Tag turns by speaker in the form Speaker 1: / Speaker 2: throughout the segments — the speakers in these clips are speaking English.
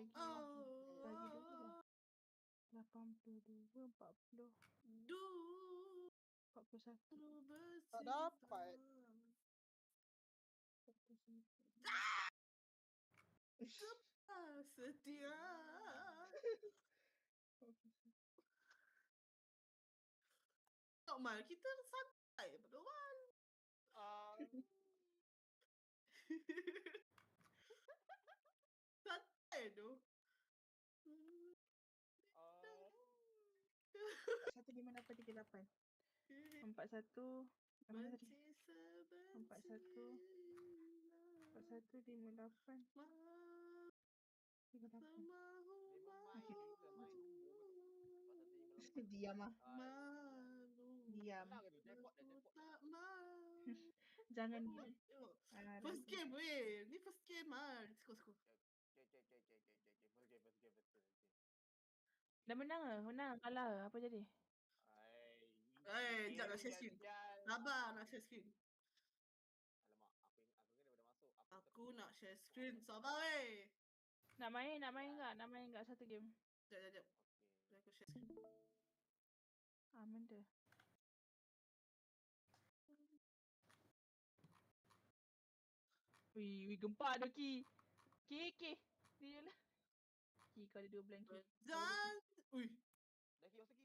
Speaker 1: bagi dulu lah. 82, 40, 41.
Speaker 2: Tak dapat.
Speaker 1: 41.
Speaker 3: Setia. Normal kita santai berdoa. Santai tu.
Speaker 1: 415838. 41 mana tadi? 41 4158 58. Diam ah. Diam. Jangan diam.
Speaker 3: First game weh. Ni first game ah. Suka.
Speaker 1: Dah menang ke? Menang kalah ke? Apa jadi?
Speaker 3: Sekejap nak share screen. Sabar nak share screen. Aku nak share screen. Sabar weh.
Speaker 1: Nak main enggak? Nak main enggak satu game?
Speaker 3: Sekejap. Aku share screen.
Speaker 1: Benda. Wih, gempak dah Ki. Ki. Dia lah. Ki kau ada 2 blank Ki.
Speaker 3: Dan ui.
Speaker 2: Lagi masa lagi.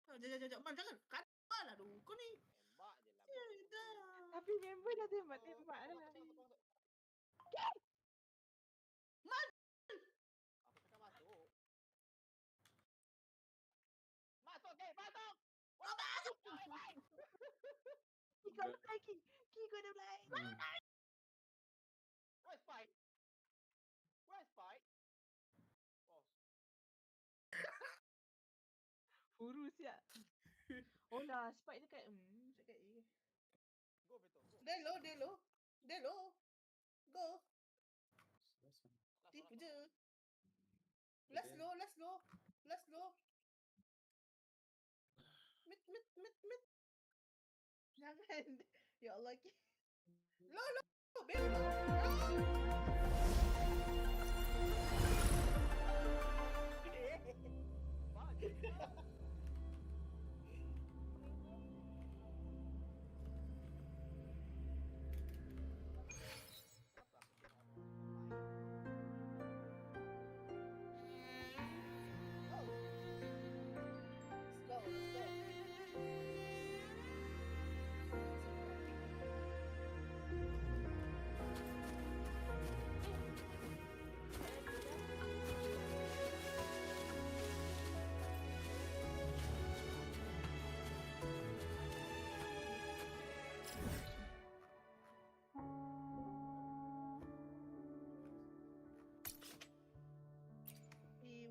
Speaker 3: Jangan. Man, jangan. Kata lah tu. Kau ni.
Speaker 2: Tembak je lah.
Speaker 1: Tapi member dah tembak dah.
Speaker 3: Man.
Speaker 2: Aku cakap masuk. Masuk.
Speaker 1: Ki kau dah play Ki. Ki kau dah play.
Speaker 2: Where's Spike? Boss.
Speaker 1: Huru siap. Oh lah, Spike dekat dekat A.
Speaker 2: Go Beto. Go.
Speaker 3: Delo. Go. Tipu je. Last low. Mit.
Speaker 1: Jangan. Ya Allah Ki.
Speaker 3: Belo.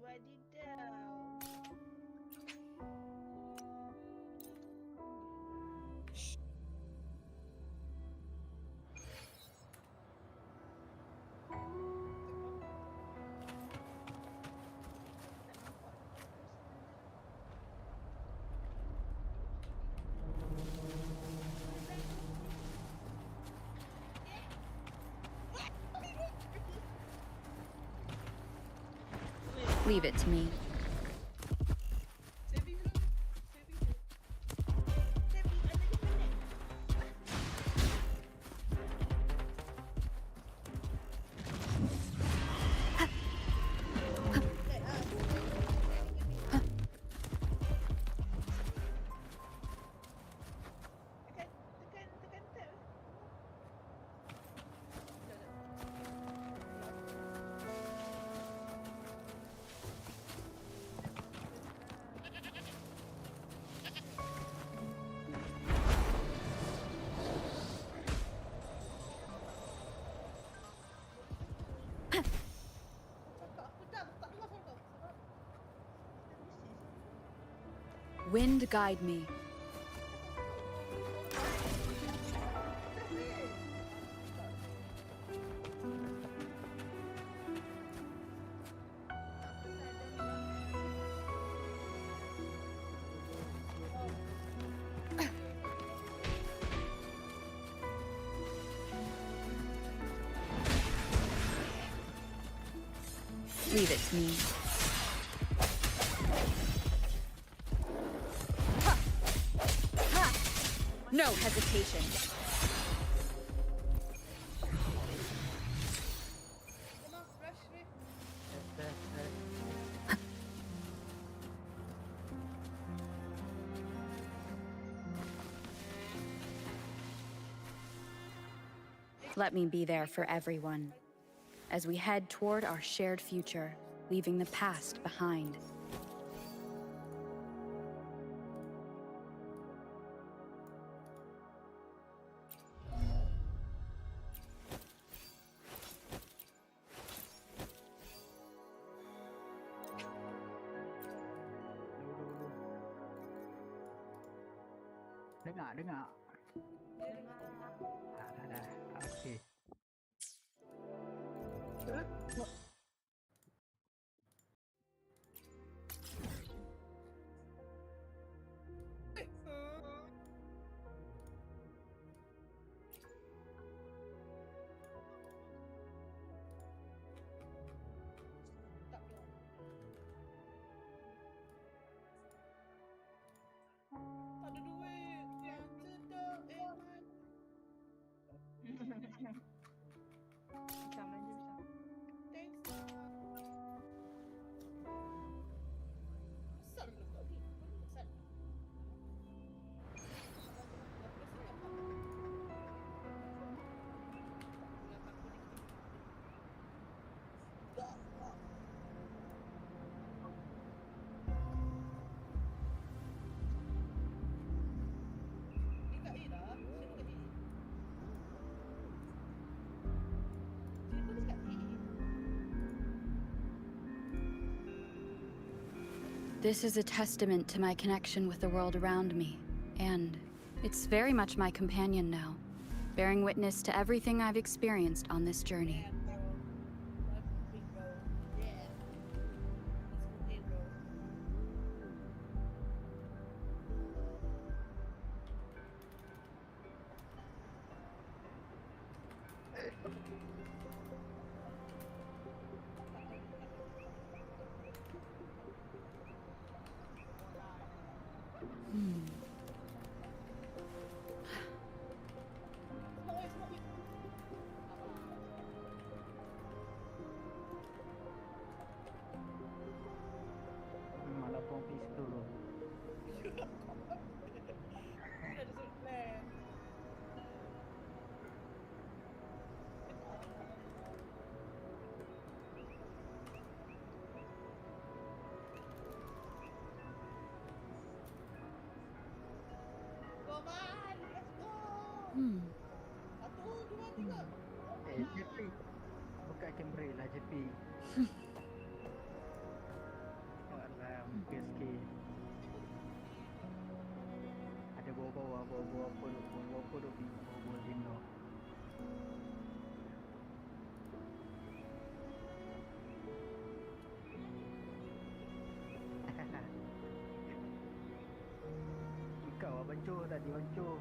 Speaker 1: Wadidaw.
Speaker 4: Leave it to me. Wind guide me. Leave it to me. Ha! Ha! No hesitation.
Speaker 3: Come on, rush me.
Speaker 4: Let me be there for everyone as we head toward our shared future, leaving the past behind.
Speaker 5: Dengar, dengar. Dah. Okey.
Speaker 3: Tak ada duit. Yang sedap eman.
Speaker 1: Bisa belanja bisa.
Speaker 3: Thanks. Asal lu tak ni? Asal.
Speaker 4: This is a testament to my connection with the world around me, and it's very much my companion now, bearing witness to everything I've experienced on this journey.
Speaker 5: Malah pun pistol tu. JP. Buka kamera lah JP. Alah, mungkin sikit. Ada bawa-bawa apa tu bawa dino. Kau bancuh tadi bancuh.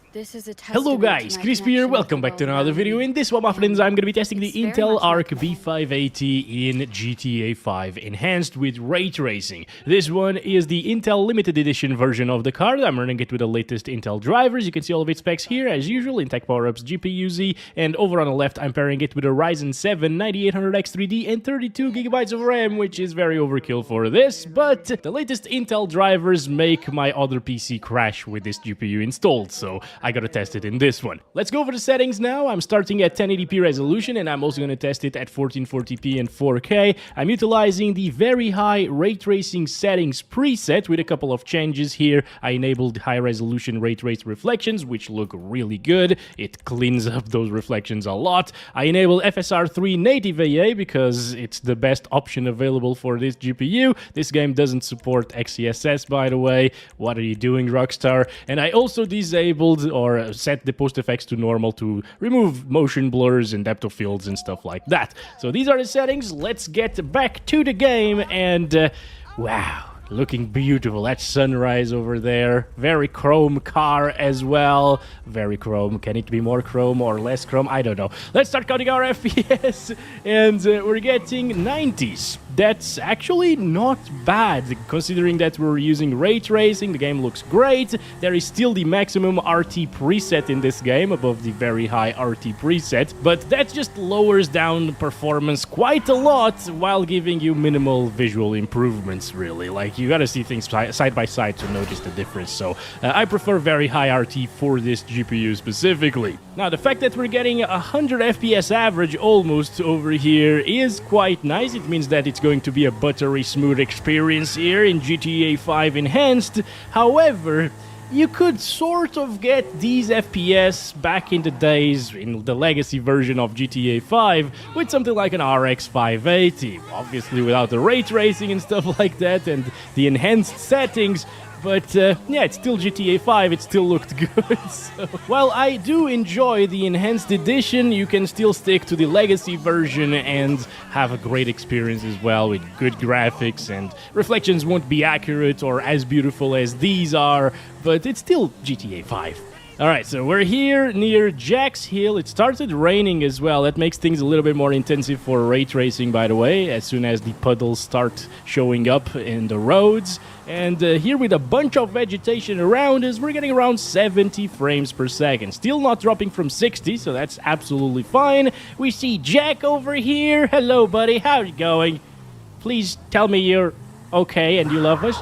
Speaker 4: This is a
Speaker 6: Hello
Speaker 4: testament to
Speaker 6: guys,
Speaker 4: my
Speaker 6: Crispy here,
Speaker 4: connection with
Speaker 6: welcome
Speaker 4: the
Speaker 6: back to
Speaker 4: world
Speaker 6: another
Speaker 4: around
Speaker 6: video.
Speaker 4: me.
Speaker 6: In this one, my friends, I'm going to be testing the
Speaker 4: It's very
Speaker 6: Intel
Speaker 4: much my
Speaker 6: Arc
Speaker 4: companion.
Speaker 6: B580 in GTA 5 enhanced with ray tracing. This one is the Intel limited edition version of the card. I'm running it with the latest Intel drivers. You can see all of its specs here as usual, Intech power-ups, GPU-Z, and over on the left I'm pairing it with a Ryzen 7 9800X 3D and 32GB of RAM, which is very overkill for this, but the latest Intel drivers make my other PC crash with this GPU installed, so I gotta test it in this one. Let's go over the settings now. I'm starting at 1080p resolution and I'm also gonna test it at 1440p and 4K. I'm utilizing the very high ray tracing settings preset with a couple of changes here. I enabled high resolution ray trace reflections, which look really good. It cleans up those reflections a lot. I enabled FSR3 native AA because it's the best option available for this GPU. This game doesn't support XeSS, by the way. What are you doing, Rockstar? And I also disabled or set the post effects to normal to remove motion blurs and depth of fields and stuff like that. So these are the settings. Let's get back to the game and wow. Looking beautiful. That sunrise over there. Very chrome car as well. Very chrome. Can it be more chrome or less chrome? I don't know. Let's start counting our FPS. And we're getting 90s. That's actually not bad, considering that we're using ray tracing. The game looks great. There is still the maximum RT preset in this game, above the very high RT preset. But that just lowers down performance quite a lot, while giving you minimal visual improvements, really. Like, you gotta see things side by side to notice the difference. So I prefer very high RT for this GPU specifically. Now, the fact that we're getting 100 FPS average almost over here is quite nice. It means that it's going to be a buttery smooth experience here in GTA 5 Enhanced. However, you could sort of get these FPS back in the days in the legacy version of GTA 5 with something like an RX 580. Obviously without the ray tracing and stuff like that and the enhanced settings. But yeah, it's still GTA 5, it still looked good. So, while I do enjoy the enhanced edition, you can still stick to the legacy version and have a great experience as well with good graphics, and reflections won't be accurate or as beautiful as these are, but it's still GTA 5. Alright, so we're here near Jack's Hill. It started raining as well. That makes things a little bit more intensive for ray tracing, by the way, as soon as the puddles start showing up in the roads. And here with a bunch of vegetation around us, we're getting around 70 frames per second. Still not dropping from 60, so that's absolutely fine. We see Jack over here. Hello, buddy. How are you going? Please tell me you're okay and you love us.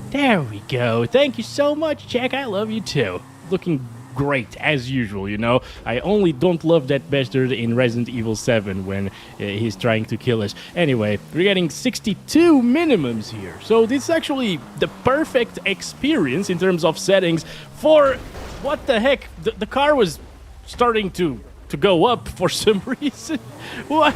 Speaker 6: There we go. Thank you so much, Jack. I love you too. Looking great, as usual, you know. I only don't love that bastard in Resident Evil 7 when he's trying to kill us. Anyway, we're getting 62 minimums here. So this is actually the perfect experience in terms of settings for... What the heck? The car was starting to go up for some reason. What?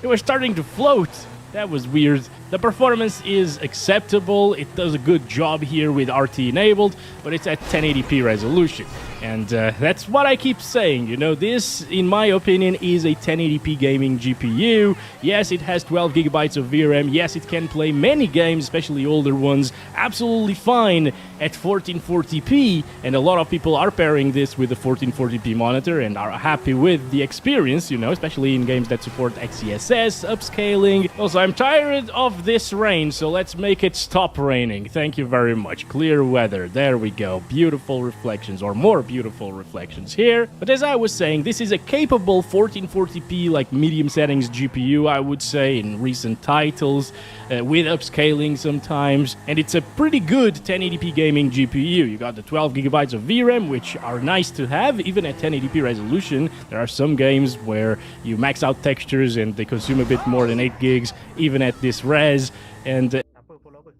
Speaker 6: It was starting to float. That was weird. The performance is acceptable. It does a good job here with RT enabled, but it's at 1080p resolution. And that's what I keep saying, you know, this, in my opinion, is a 1080p gaming GPU. Yes, it has 12 gigabytes of VRAM. Yes, it can play many games, especially older ones, absolutely fine at 1440p. And a lot of people are pairing this with a 1440p monitor and are happy with the experience, you know, especially in games that support XeSS, upscaling. Also, I'm tired of this rain, so let's make it stop raining. Thank you very much. Clear weather. There we go. Beautiful reflections, or more beautiful reflections here. But as I was saying, this is a capable 1440p, like medium settings GPU, I would say, in recent titles, with upscaling sometimes. And it's a pretty good 1080p gaming GPU. You got the 12 gigabytes of VRAM, which are nice to have, even at 1080p resolution. There are some games where you max out textures and they consume a bit more than 8 gigs, even at this res. And
Speaker 5: Apa follow apa?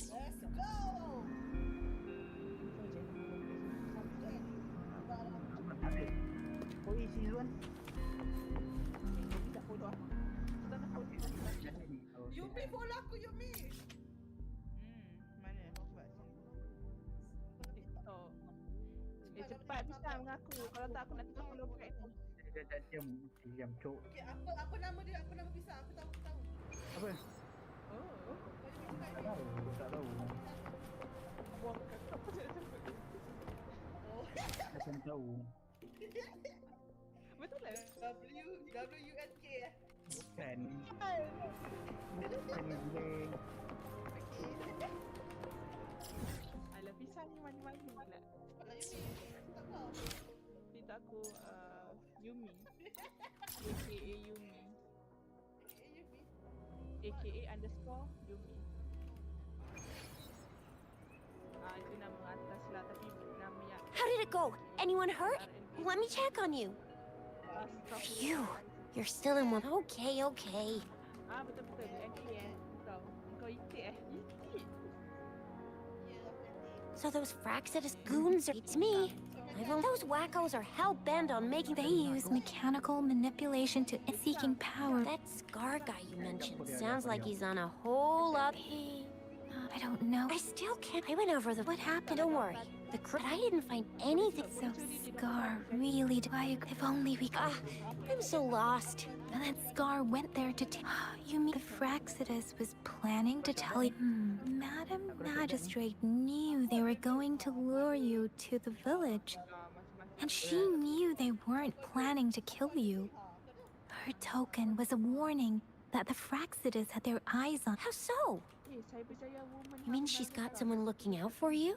Speaker 3: Let's go!
Speaker 5: Oh, season.
Speaker 3: Yumi, follow aku, Yumi!
Speaker 1: Mana? Buat sini. Oh. Dia cepat bisa mengaku. Kalau tak aku nak tukar follow back ni.
Speaker 5: Diam, cok.
Speaker 3: Okay, apa nama dia? Apa nama bisa? Aku tahu.
Speaker 5: Apa?
Speaker 1: Oh.
Speaker 5: Tak tahu.
Speaker 1: Buang kakak apa saya sebut.
Speaker 3: Oh.
Speaker 5: Macam tahu.
Speaker 1: Betul lah.
Speaker 3: WUNK eh?
Speaker 5: Bukan.
Speaker 1: Hai.
Speaker 5: Bukan gila.
Speaker 1: Alah pisang ni mani-mani pula.
Speaker 3: Kalau Yumi, tak tahu.
Speaker 1: Cerita aku Yumi. AKA Yumi.
Speaker 3: Yumi.
Speaker 1: AKA underscore Yumi. Itu nama atas lah, tapi nama yang
Speaker 7: How did it go? Anyone hurt? Let me check on you. Phew. You're still in one. Okay.
Speaker 1: Betul-betul. NK Kau itik Itik.
Speaker 7: So those Fraxidus goons are... It's me. Those wackos are hell-bent on making...
Speaker 8: They use mechanical manipulation to seeking power.
Speaker 7: That Scar guy you mentioned sounds like he's on a whole lot...
Speaker 8: Hey, I don't know.
Speaker 7: I still can't. I went over the. What happened? Don't worry. But I didn't find anything.
Speaker 8: So Scar really if only we could.
Speaker 7: I'm so lost.
Speaker 8: And then Scar went there to you mean the Fraxidus was planning to tell you? Madam Magistrate knew they were going to lure you to the village. And she knew they weren't planning to kill you. Her token was a warning that the Fraxidus had their eyes on.
Speaker 7: How so? You mean she's got someone looking out for you?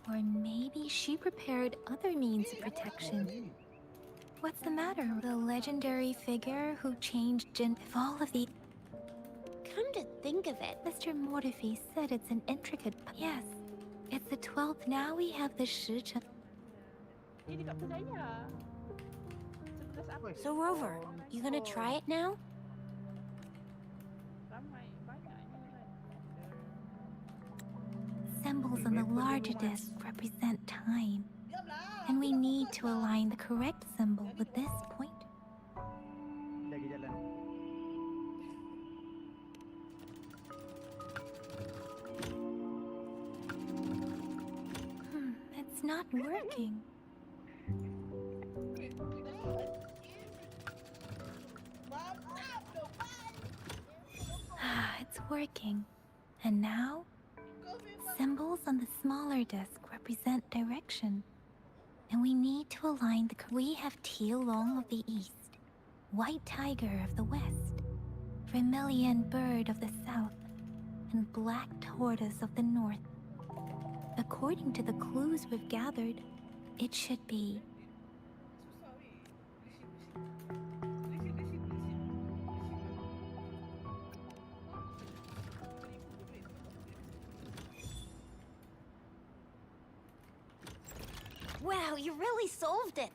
Speaker 8: Or maybe she prepared other means of protection. What's the matter? The legendary figure who changed if all of the...
Speaker 7: Come to think of it.
Speaker 8: Mr. Mortefi said it's an intricate... Yes, it's the 12th. Now we have the Shichen.
Speaker 1: Ini tak percaya. 11 April.
Speaker 7: So Rover, you gonna try it now?
Speaker 1: Ramai, banyak ni kan.
Speaker 8: Symbols on the larger disc represent time. And we need to align the correct symbol with this point.
Speaker 5: Lagi jalan.
Speaker 8: It's not working. It's working. And now, symbols on the smaller disc represent direction. And we need to align the... We have Tealong of the east, White Tiger of the west, Vermilion Bird of the south, and Black Tortoise of the north. According to the clues we've gathered, it should be...
Speaker 7: Wow, you really solved it.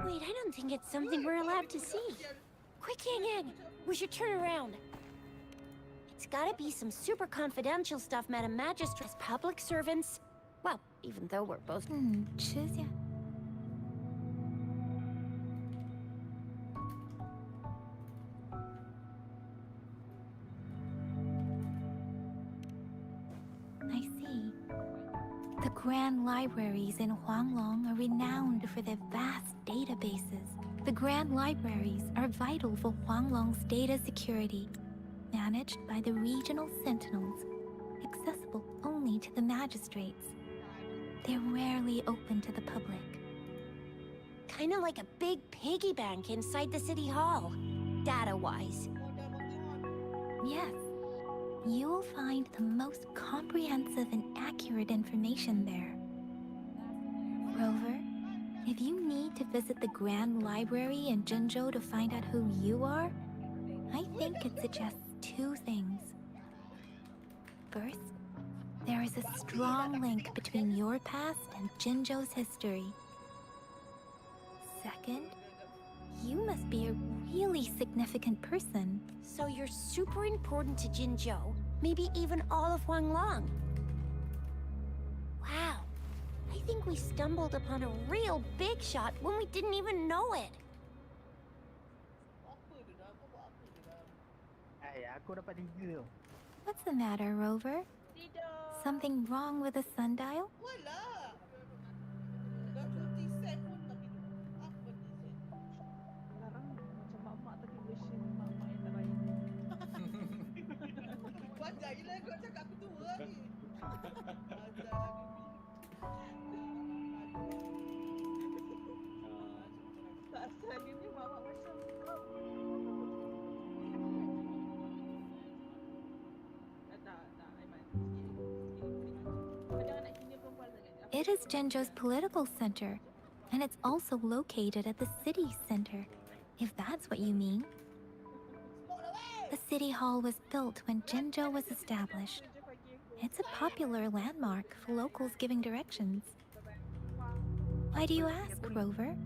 Speaker 7: Wait, I don't think it's something we're allowed to see. Quick, Yang Yang, we should turn around. It's gotta be some super confidential stuff, Madam Magistrate. As public servants, well, even though we're both...
Speaker 8: choose ya. I see. The Grand Libraries in Huanglong are renowned for their vast databases. The Grand Libraries are vital for Huanglong's data security, managed by the regional sentinels, accessible only to the magistrates. They're rarely open to the public.
Speaker 7: Kinda like a big piggy bank inside the city hall, data-wise.
Speaker 8: Yes, you will find the most comprehensive and accurate information there. Rover, if you need to visit the Grand Library in Jinzhou to find out who you are, I think it suggests two things. First, there is a strong link between your past and Jinzhou's history. Second, you must be a really significant person.
Speaker 7: So you're super important to Jinzhou, maybe even all of Huanglong. Wow, I think we stumbled upon a real big shot when we didn't even know it.
Speaker 5: Ay, aku dapat 3 tu.
Speaker 8: What's the matter, Rover?
Speaker 1: Tidur.
Speaker 8: Something wrong with the sundial?
Speaker 1: Sekarang macam mak-mak tapi version mak-mak yang terakhir.
Speaker 3: Wajar je lah kau cakap aku tua ni.
Speaker 1: Tak asalnya ni mak-mak macam tak, Aiman. Kau jangan nak hina perempuan sangat.
Speaker 8: It is Jinzhou's political center, and it's also located at the city center, if that's what you mean. The city hall was built when Jinzhou was established. It's a popular landmark for locals giving directions. Why do you ask, Rover?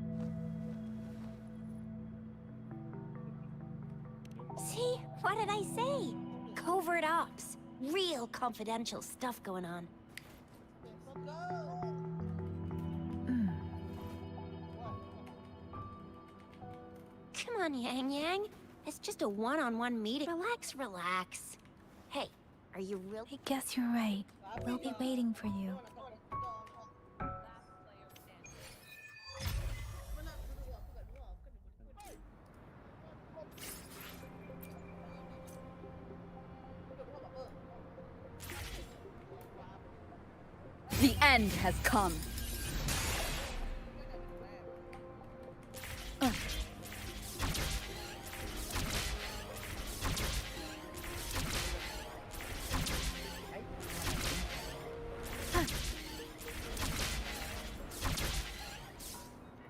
Speaker 7: See? What did I say? Covert ops. Real confidential stuff going on. Come on, Yang Yang. It's just a one-on-one meeting. Relax, relax. Hey, are you real?
Speaker 8: I guess you're right. We'll be waiting for you.
Speaker 3: Mana duduk aku kat luar, bukan dia boleh. Duduk luar apa?
Speaker 4: The end has come.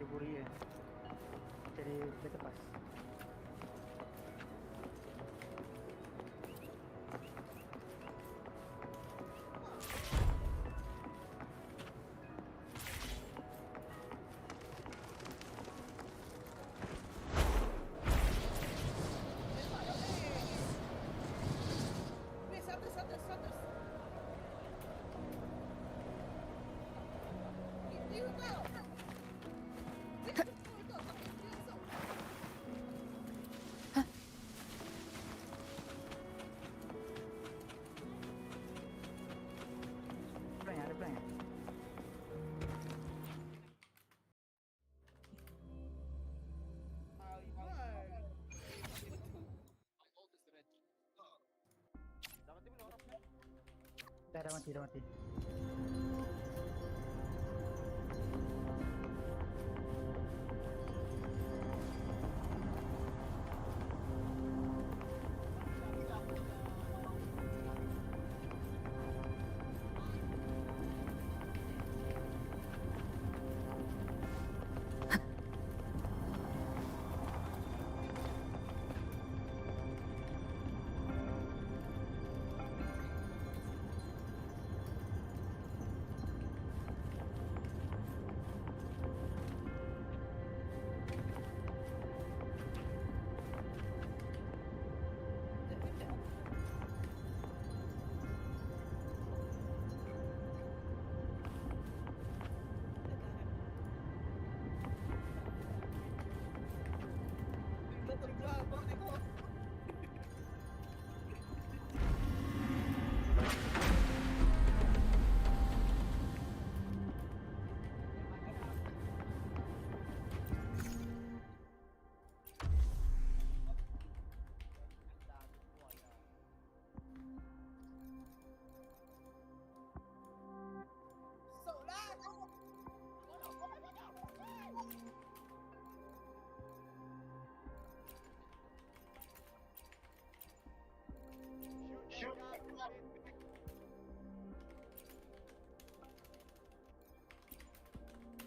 Speaker 5: Dia buri ya. Cari better pass.
Speaker 3: Weh, atas. Itu tau.
Speaker 5: Ada plan ya? Dah mati.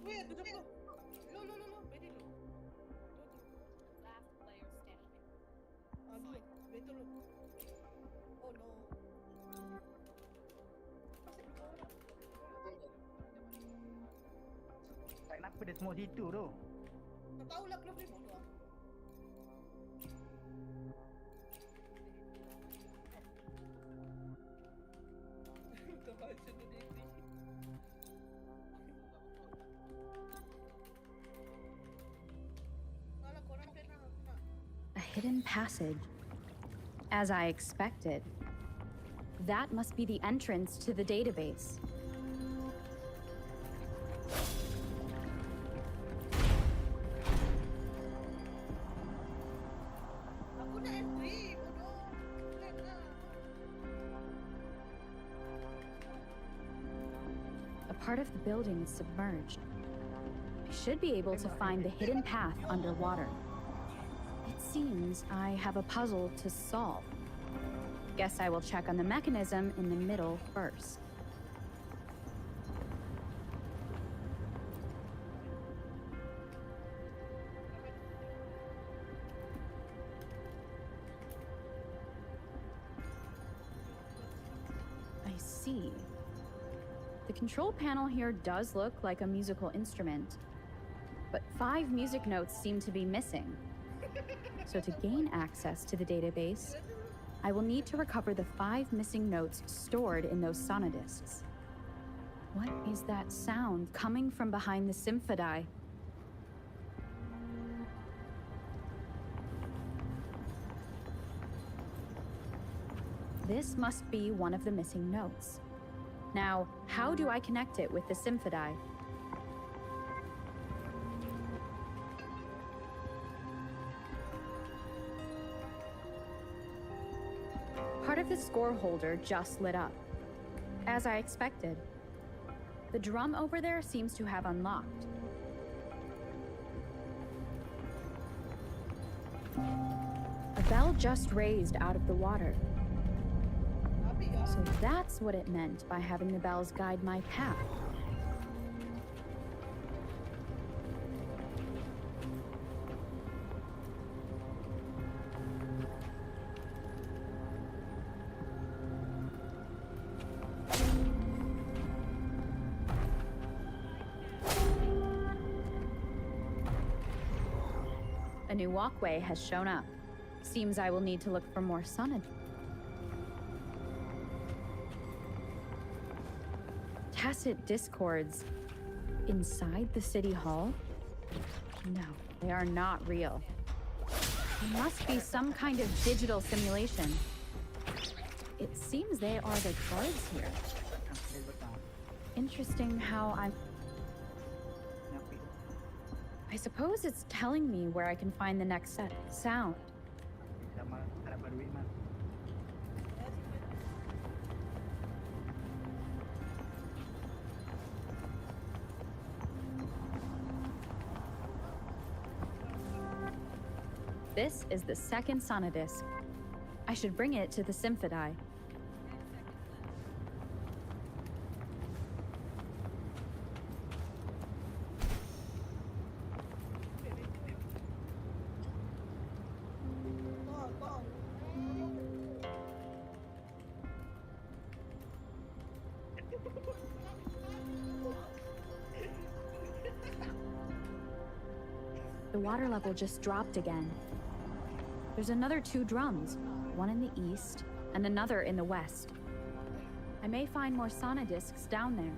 Speaker 3: Weh, duduk lu. Lu. Bedi lu. Dulu. Betul lu. Oh no.
Speaker 5: Tak kenapa dia semua situ tu.
Speaker 3: Tak tahulah klub ni bodoh. Terbaca tu dia. Salah korang pernah aku nak.
Speaker 4: A hidden passage. As I expected. That must be the entrance to the database.
Speaker 3: Aku nak entry, bodoh. Plan lah.
Speaker 4: A part of the building is submerged. I should be able to find the hidden path underwater. It seems I have a puzzle to solve. Guess I will check on the mechanism in the middle first. I see. The control panel here does look like a musical instrument, but 5 music notes seem to be missing. So to gain access to the database, I will need to recover the 5 missing notes stored in those sonodiscs. What is that sound coming from behind the symphodi? This must be one of the missing notes. Now, how do I connect it with the symphody? Part of the score holder just lit up. As I expected. The drum over there seems to have unlocked. A bell just raised out of the water. So that's what it meant by having the bells guide my path. A new walkway has shown up. Seems I will need to look for more sonnet. Tacit discords inside the city hall? No, they are not real. They must be some kind of digital simulation. It seems they are the guards here. Interesting how I suppose it's telling me where I can find the next sound. This is the second sonodisc. I should bring it to the symphody. The water level just dropped again. There's another 2 drums, one in the east and another in the west. I may find more sonodiscs down there.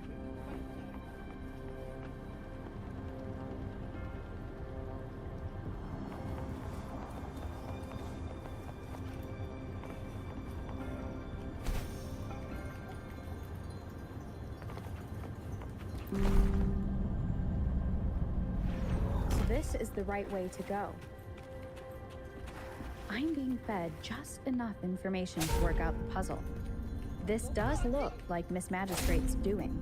Speaker 4: So this is the right way to go. I'm being fed just enough information to work out the puzzle. This does look like Miss Magistrate's doing.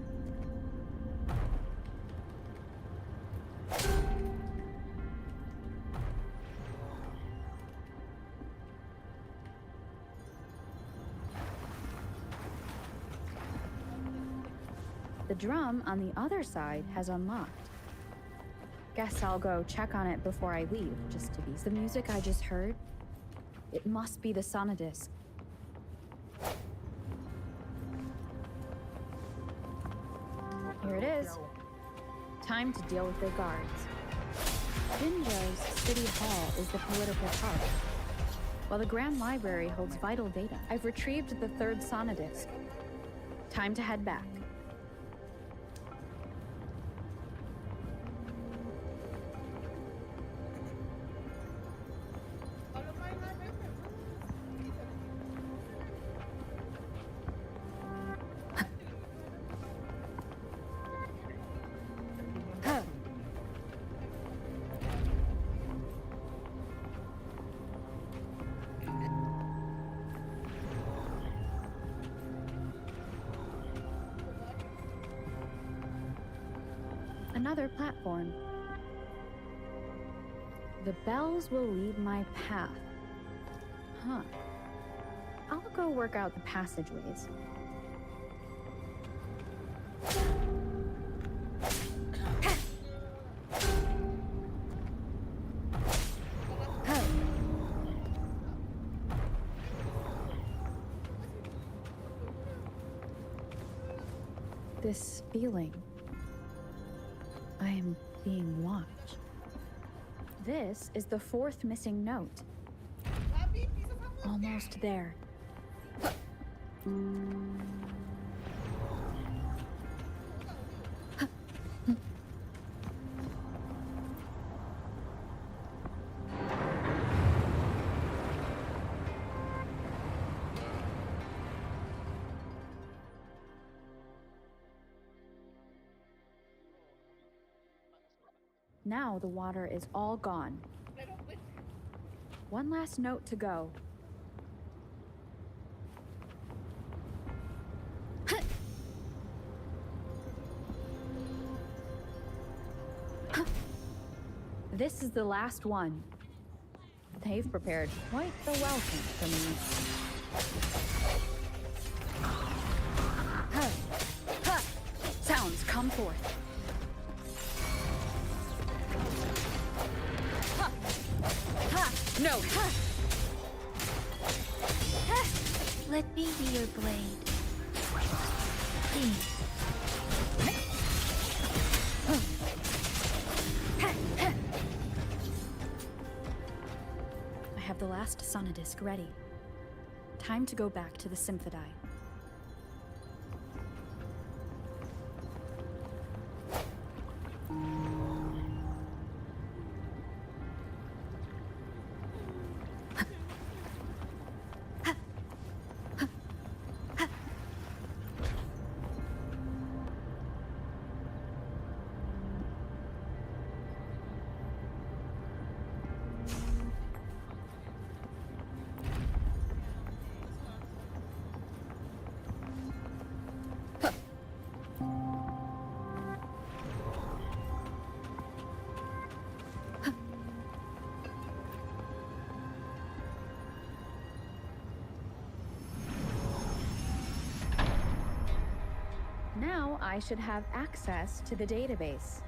Speaker 4: The drum on the other side has unlocked. Guess I'll go check on it before I leave, just to be. The music I just heard, it must be the sonodisc. Here it is. Time to deal with the guards. Jinjo's City Hall is the political hub, while the Grand Library holds vital data. I've retrieved the 3rd sonodisc. Time to head back. Another platform. The bells will lead my path. Huh. I'll go work out the passageways. This feeling. I am being watched. This is the 4th missing note. Almost there. Now the water is all gone. One last note to go. This is the last one. They've prepared quite the welcome for me. Huh. Huh. Sounds come forth. Huh. Huh. No. Huh.
Speaker 8: Huh. Let me be your blade. Please.
Speaker 4: I have the last sonodisc ready. Time to go back to the Symphodi. Now I should have access to the database.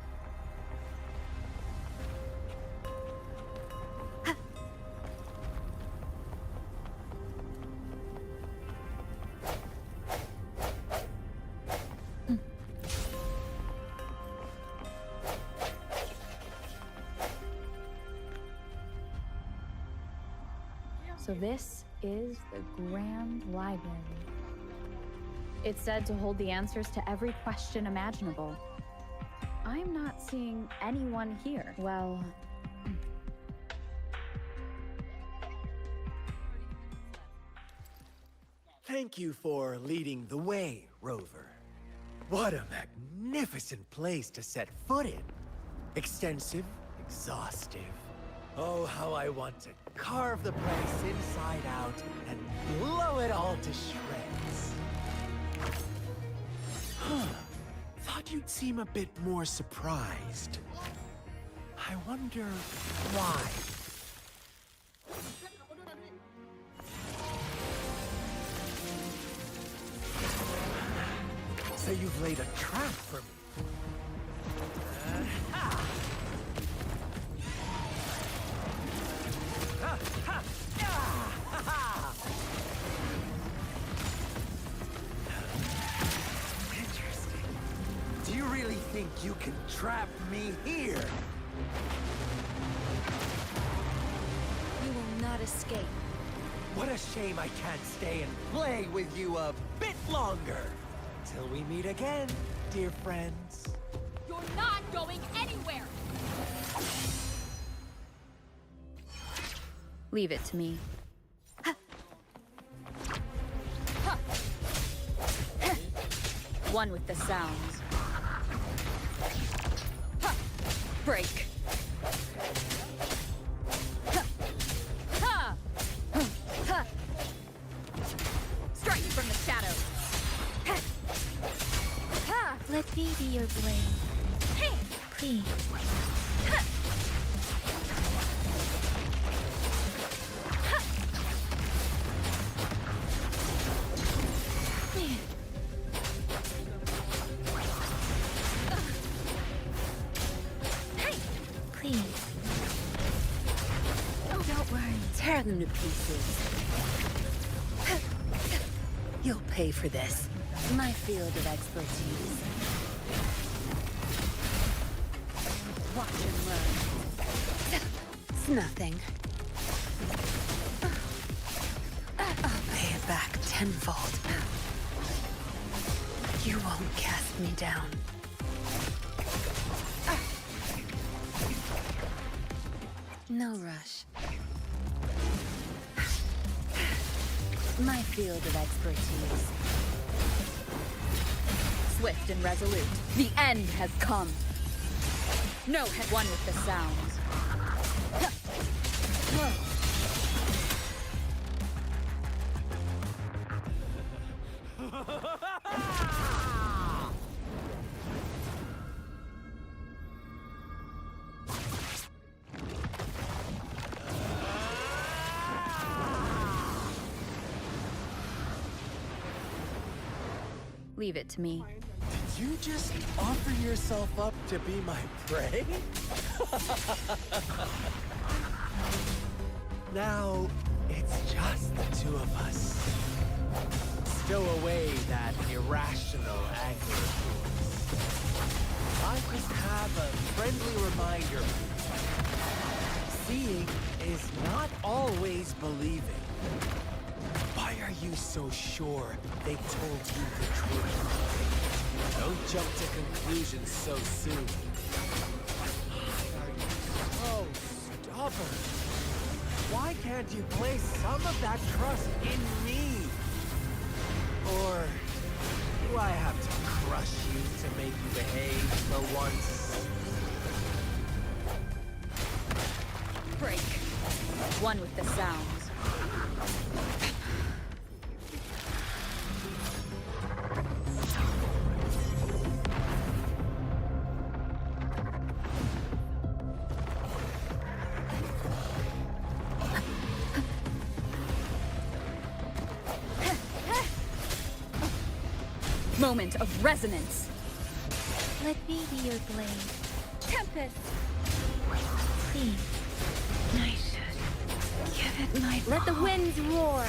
Speaker 4: So this is the Grand Library. It's said to hold the answers to every question imaginable. I'm not seeing anyone here. Well,
Speaker 9: Thank you for leading the way, Rover. What a magnificent place to set foot in. Extensive, exhaustive. Oh, how I want to carve the place inside out and blow it all to shreds. Thought you'd seem a bit more surprised. I wonder why. So you've laid a trap for me. Interesting. Do you really think you can trap me here?
Speaker 7: You will not escape.
Speaker 9: What a shame I can't stay and play with you a bit longer. Till we meet again, dear friends.
Speaker 7: You're not going anywhere!
Speaker 4: leave it to me. One with the sounds. Break. Strike from the shadows.
Speaker 8: Let me be your blade. Please. Please. Oh, don't worry.
Speaker 10: Tear them to pieces. You'll pay for this. My field of expertise. Watch and learn. It's nothing. I'll pay it back tenfold. You won't cast me down. No rush. My field of expertise.
Speaker 4: Swift and resolute. The end has come. No had one with the sounds. Leave it to me.
Speaker 9: Did you just offer yourself up to be my prey? Now, it's just the two of us. Stow away that irrational anger of yours. I just have a friendly reminder. Seeing is not always believing. Why are you so sure they told you the truth? Don't jump to conclusions so soon. Why are you so stubborn? Why can't you place some of that trust in me? Or do I have to crush you to make you behave for once?
Speaker 4: Break. One with the sounds. Moment of resonance.
Speaker 8: Let me be your blade.
Speaker 4: Tempest.
Speaker 8: Please. I should give it my
Speaker 4: Let the winds roar.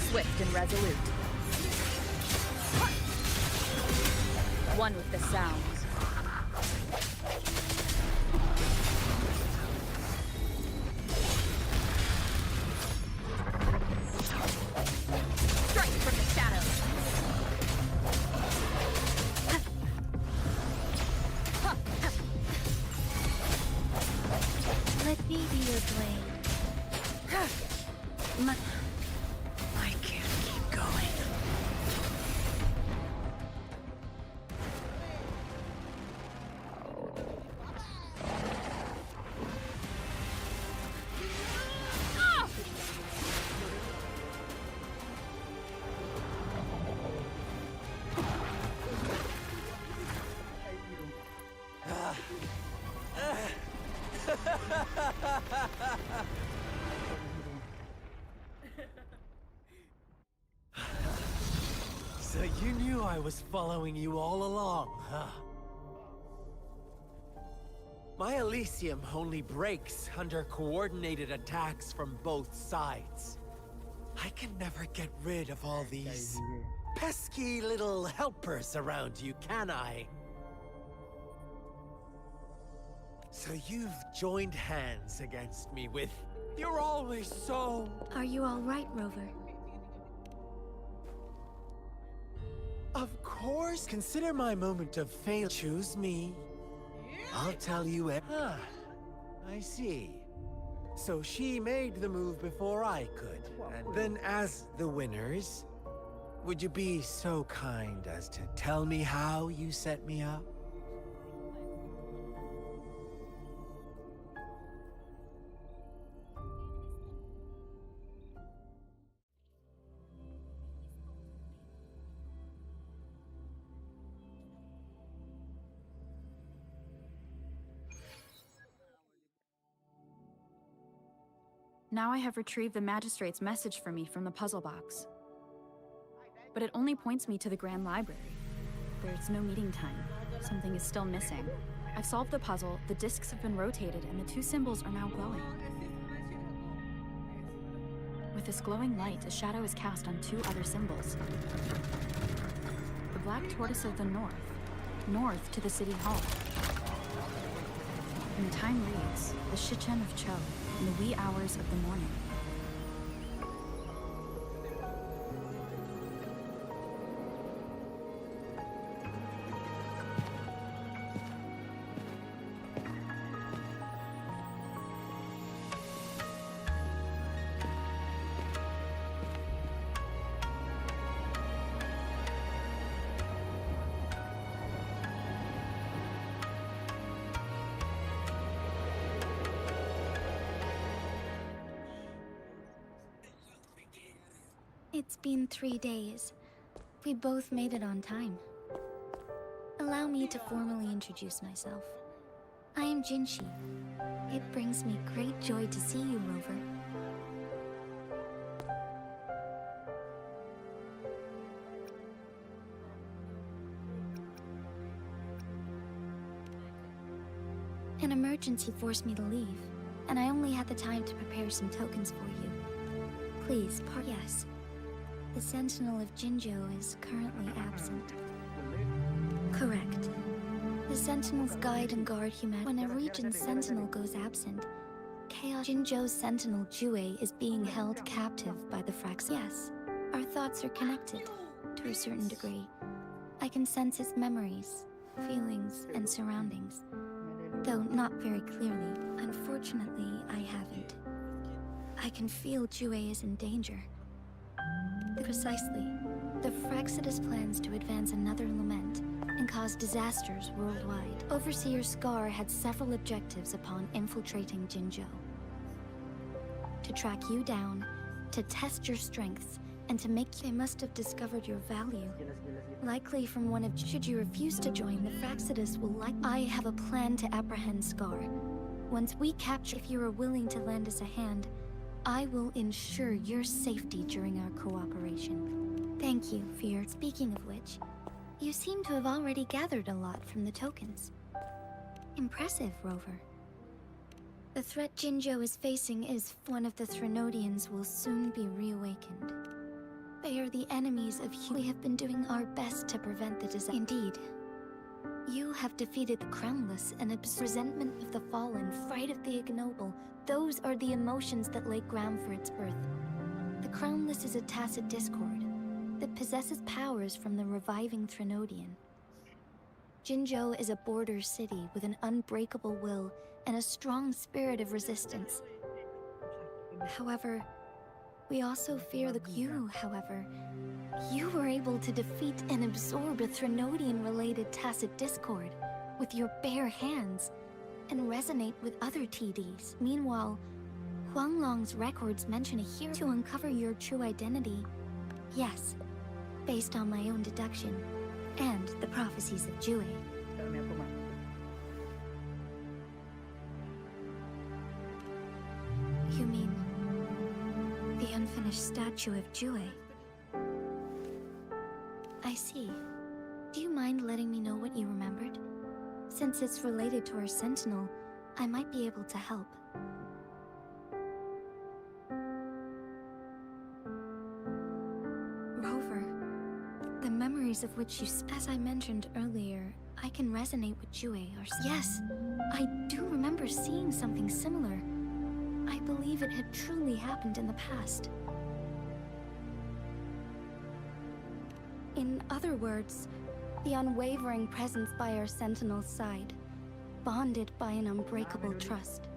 Speaker 4: Swift and resolute. One with the sounds. Strike from the shadows.
Speaker 8: Let me be your blade. I can't keep going.
Speaker 9: So you knew I was following you all along, huh? My Elysium only breaks under coordinated attacks from both sides. I can never get rid of all these pesky little helpers around you, can I? So you've joined hands against me with... You're always so...
Speaker 8: Are you all right, Rover?
Speaker 9: Of course, consider my moment of fail. Choose me. I'll tell you I see. So she made the move before I could. And then as the winners, would you be so kind as to tell me how you set me up?
Speaker 4: Now I have retrieved the magistrate's message for me from the puzzle box. But it only points me to the Grand Library. There's no meeting time. Something is still missing. I've solved the puzzle, the discs have been rotated, and the two symbols are now glowing. With this glowing light, a shadow is cast on two other symbols. The black tortoise of the north to the city hall. And the time reads, the Shichen of Cho, in the wee hours of the morning.
Speaker 8: It's been 3 days. We both made it on time. Allow me to formally introduce myself. I am Jinshi. It brings me great joy to see you, Rover. An emergency forced me to leave, and I only had the time to prepare some tokens for you. Please, yes. The Sentinel of Jinjo is currently absent. Correct. The Sentinels guide and guard humanity. When a region's Sentinel goes absent, Chaos Jinjo's Sentinel Jue is being held captive by the Frax. Yes, our thoughts are connected, to a certain degree. I can sense his memories, feelings, and surroundings. Though not very clearly. Unfortunately, I haven't. I can feel Jue is in danger. Precisely. The Fraxidus plans to advance another lament and cause disasters worldwide. Overseer Scar had several objectives upon infiltrating Jinjo. To track you down, to test your strengths, and to make they must have discovered your value. Likely from one of should you refuse to join, the Fraxidus will I have a plan to apprehend Scar. Once we capture, if you are willing to lend us a hand, I will ensure your safety during our cooperation. Thank you for your... Speaking of which, you seem to have already gathered a lot from the tokens. Impressive, Rover. The threat Jinjo is facing is one of the Threnodians will soon be reawakened. They are the enemies of we have been doing our best to prevent the disaster. Indeed. You have defeated the crownless and resentment of the fallen, fright of the ignoble. Those are the emotions that lay ground for its birth. The crownless is a tacit discord that possesses powers from the reviving Threnodian. Jinjo is a border city with an unbreakable will and a strong spirit of resistance. However, we also fear you were able to defeat and absorb a Threnodian-related tacit discord with your bare hands and resonate with other TDs. Meanwhile, Huanglong's records mention a hero to uncover your true identity. Yes, based on my own deduction and the prophecies of Jue. You mean the unfinished statue of Jue? I see. Do you mind letting me know what you remembered? Since it's related to our Sentinel, I might be able to help. Rover, the memories of which you as I mentioned earlier, I can resonate with Jue. Yes, I do remember seeing something similar. I believe it had truly happened in the past. In other words, the unwavering presence by our Sentinel's side, bonded by an unbreakable trust.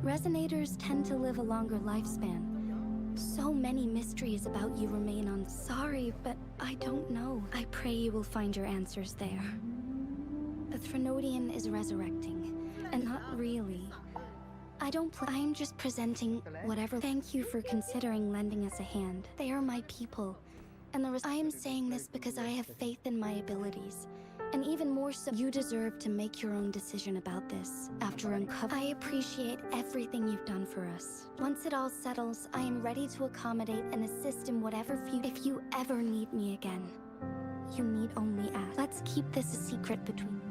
Speaker 8: Resonators tend to live a longer lifespan. So many mysteries about you remain on. Sorry, but I don't know. I pray you will find your answers there. The Threnodian is resurrecting, and not really. I'm just presenting whatever. Thank you for considering lending us a hand. They are my people. And I am saying this because I have faith in my abilities. And even more so, you deserve to make your own decision about this after uncovering. I appreciate everything you've done for us. Once it all settles, I am ready to accommodate and assist in whatever if you ever need me again. You need only ask. Let's keep this a secret between...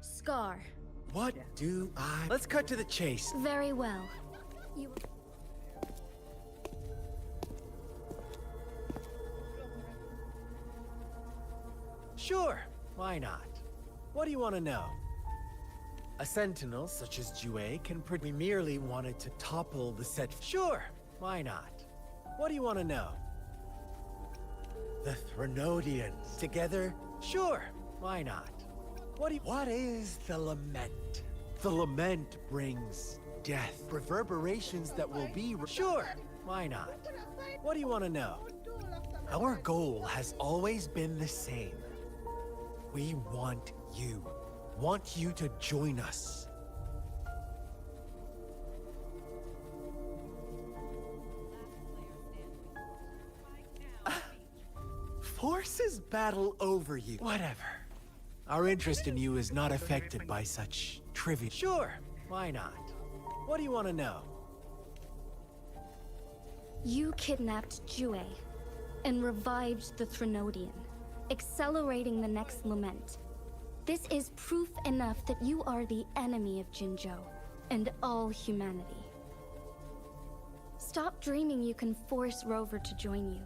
Speaker 8: Scar.
Speaker 9: What do I... Let's cut to the chase.
Speaker 8: Very well. You...
Speaker 9: Sure, why not? What do you want to know? A sentinel such as Jue can we merely wanted to topple the set. Sure, why not? What do you want to know? The Threnodians together? Sure, why not? What is the lament? The lament brings death, reverberations that will be... Sure, why not? What do you want to know? Our goal has always been the same. We want you. want you to join us. Forces battle over you. Whatever. Our interest in you is not affected by such trivia. Sure, why not? What do you want to know?
Speaker 11: You kidnapped Jue and revived the Threnodian, accelerating the next lament. This is proof enough that you are the enemy of Jinzhou and all humanity. Stop dreaming you can force Rover to join you.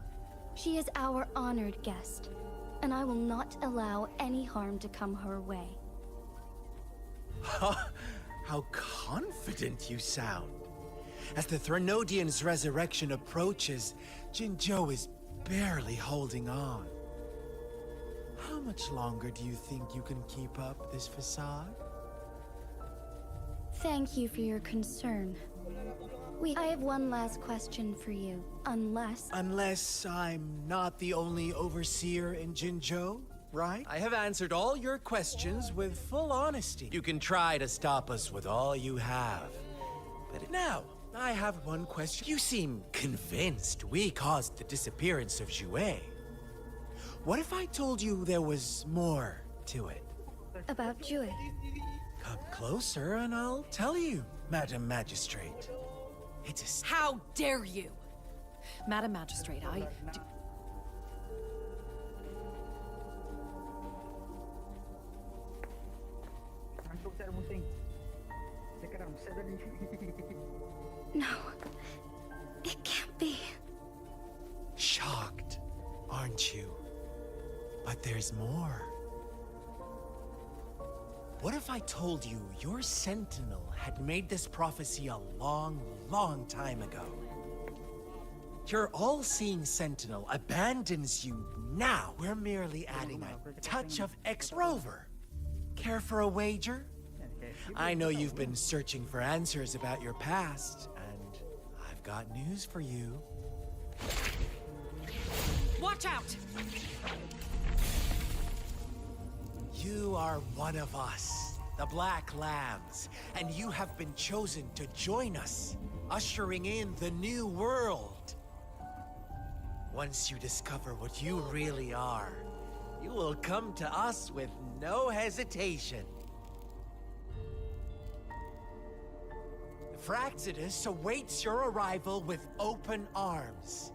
Speaker 11: She is our honored guest, and I will not allow any harm to come her way.
Speaker 9: How confident you sound. As the Threnodian's resurrection approaches, Jinzhou is barely holding on. How much longer do you think you can keep up this facade?
Speaker 11: Thank you for your concern. I have one last question for you, unless...
Speaker 9: Unless I'm not the only overseer in Jinzhou, right? I have answered all your questions with full honesty. You can try to stop us with all you have. But now, I have one question. You seem convinced we caused the disappearance of Jue. What if I told you there was more to it?
Speaker 11: About Jue?
Speaker 9: Come closer and I'll tell you, Madam Magistrate. It's a...
Speaker 10: How dare you? Madam Magistrate,
Speaker 5: Ngantuk saya musing. Sekarang bisa tadi.
Speaker 11: No, it can't be.
Speaker 9: Shocked, aren't you? But there's more. What if I told you your sentinel had made this prophecy a long, long time ago? Your all-seeing sentinel abandons you now. We're merely adding a touch of Rover. Care for a wager? I know you've been searching for answers about your past, and I've got news for you.
Speaker 10: watch out!
Speaker 9: You are one of us, the Black Lambs, and you have been chosen to join us, ushering in the new world. Once you discover what you really are, you will come to us with no hesitation. Fraxidus awaits your arrival with open arms,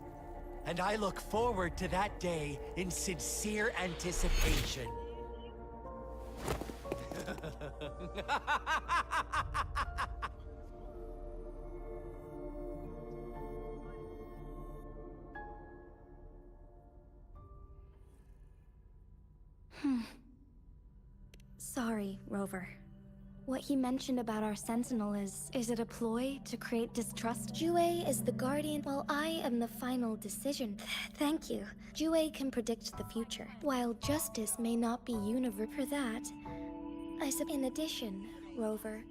Speaker 9: and I look forward to that day in sincere anticipation.
Speaker 11: Sorry, Rover. What he mentioned about our Sentinel is it a ploy to create distrust? Jue is the guardian, while I am the final decision. Thank you. Jue can predict the future, while justice may not be universal. For that, in addition, Rover,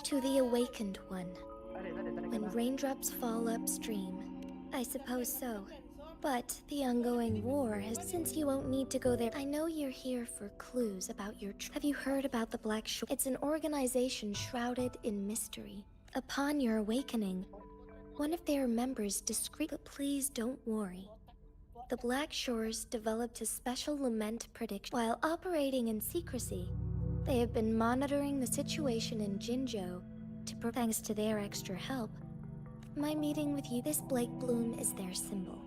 Speaker 11: to the Awakened One. When raindrops fall upstream, I suppose so. But the ongoing war has... Since you won't need to go there, I know you're here for clues about your... Have you heard about the Black Shore? It's an organization shrouded in mystery. Upon your awakening, one of their members discreet... But please don't worry. The Black Shores developed a special lament prediction. While operating in secrecy, they have been monitoring the situation in Jinzhou thanks to their extra help. My meeting with you, this Blake Bloom is their symbol.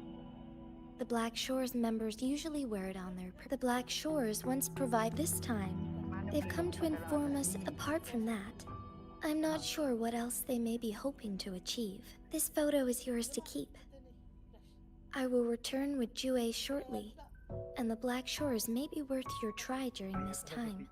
Speaker 11: The Black Shores members usually wear it on their... The Black Shores once provide this time. They've come to inform us. Apart from that, I'm not sure what else they may be hoping to achieve. This photo is yours to keep. I will return with Jue shortly, and the Black Shores may be worth your try during this time.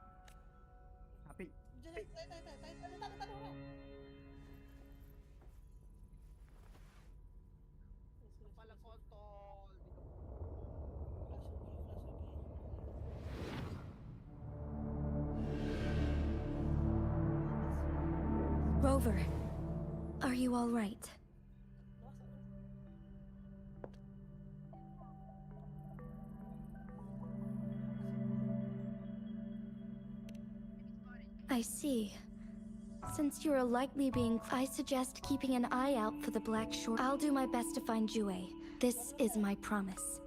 Speaker 11: Rover, are you all right? I see. Since you're likely being... I suggest keeping an eye out for the Black Shore. I'll do my best to find Jue. This is my promise.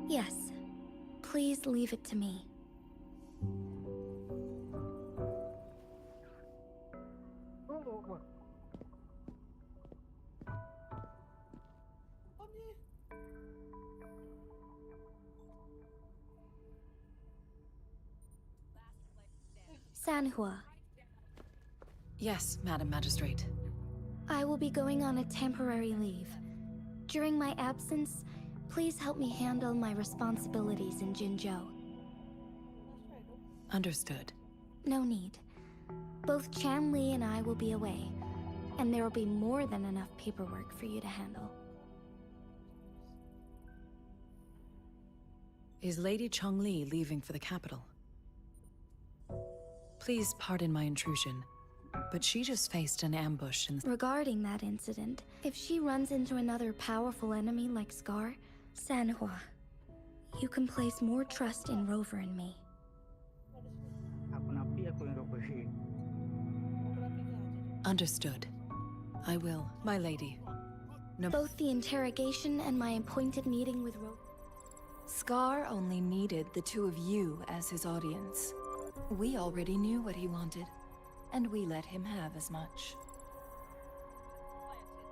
Speaker 11: Yes. Please leave it to me. Sanhua.
Speaker 10: Yes, Madam Magistrate.
Speaker 11: I will be going on a temporary leave. During my absence, please help me handle my responsibilities in Jinzhou.
Speaker 10: Understood.
Speaker 11: No need. Both Chan Li and I will be away, and there will be more than enough paperwork for you to handle.
Speaker 10: Is Lady Chongli leaving for the capital? Please pardon my intrusion, but she just faced an ambush in...
Speaker 11: Regarding that incident, if she runs into another powerful enemy like Scar, Sanhua, you can place more trust in Rover and me.
Speaker 10: Understood. I will, my lady. No...
Speaker 11: Both the interrogation and my appointed meeting with Rover...
Speaker 10: Scar only needed the two of you as his audience. We already knew what he wanted, and we let him have as much.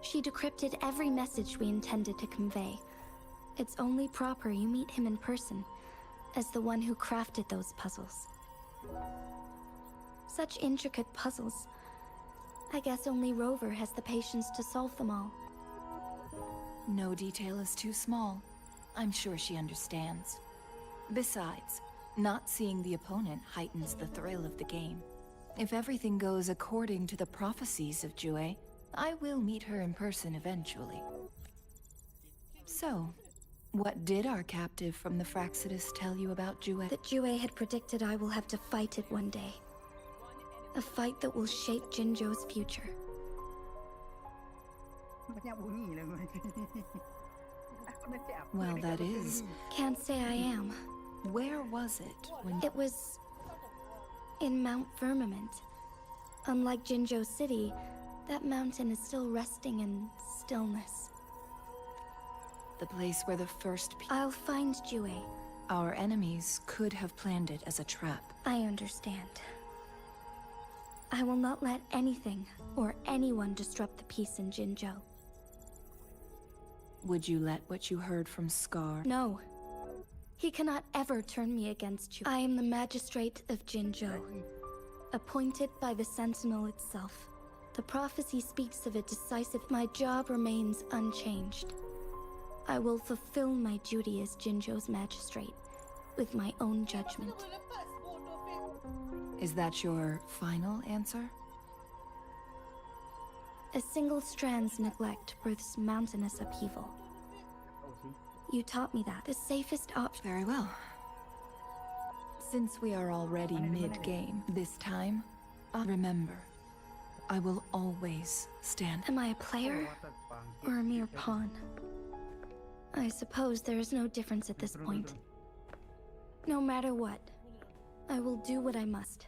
Speaker 11: She decrypted every message we intended to convey. It's only proper you meet him in person, as the one who crafted those puzzles. Such intricate puzzles. I guess only Rover has the patience to solve them all.
Speaker 10: No detail is too small. I'm sure she understands. Besides, not seeing the opponent heightens the thrill of the game. If everything goes according to the prophecies of Jue, I will meet her in person eventually. So, what did our captive from the Fraxidus tell you about Jue?
Speaker 11: That Jue had predicted I will have to fight it one day. A fight that will shape Jinzhou's future.
Speaker 10: Well, that is...
Speaker 11: Can't say I am.
Speaker 10: Where was it when...
Speaker 11: It was... in Mount Firmament. Unlike Jinzhou City, that mountain is still resting in stillness.
Speaker 10: The place where the first...
Speaker 11: I'll find Jue.
Speaker 10: Our enemies could have planned it as a trap.
Speaker 11: I understand. I will not let anything or anyone disrupt the peace in Jinzhou.
Speaker 10: Would you let what you heard from Scar?
Speaker 11: No. He cannot ever turn me against you. I am the magistrate of Jinzhou, appointed by the Sentinel itself. The prophecy speaks of a decisive... My job remains unchanged. I will fulfill my duty as Jinzhou's magistrate, with my own judgment.
Speaker 10: Is that your final answer?
Speaker 11: A single strand's neglect births mountainous upheaval. You taught me that. The safest option...
Speaker 10: Very well. Since we are already mid-game, this time, remember, I will always stand...
Speaker 11: Am I a player? Or a mere pawn? I suppose there is no difference at this point. No matter what, I will do what I must.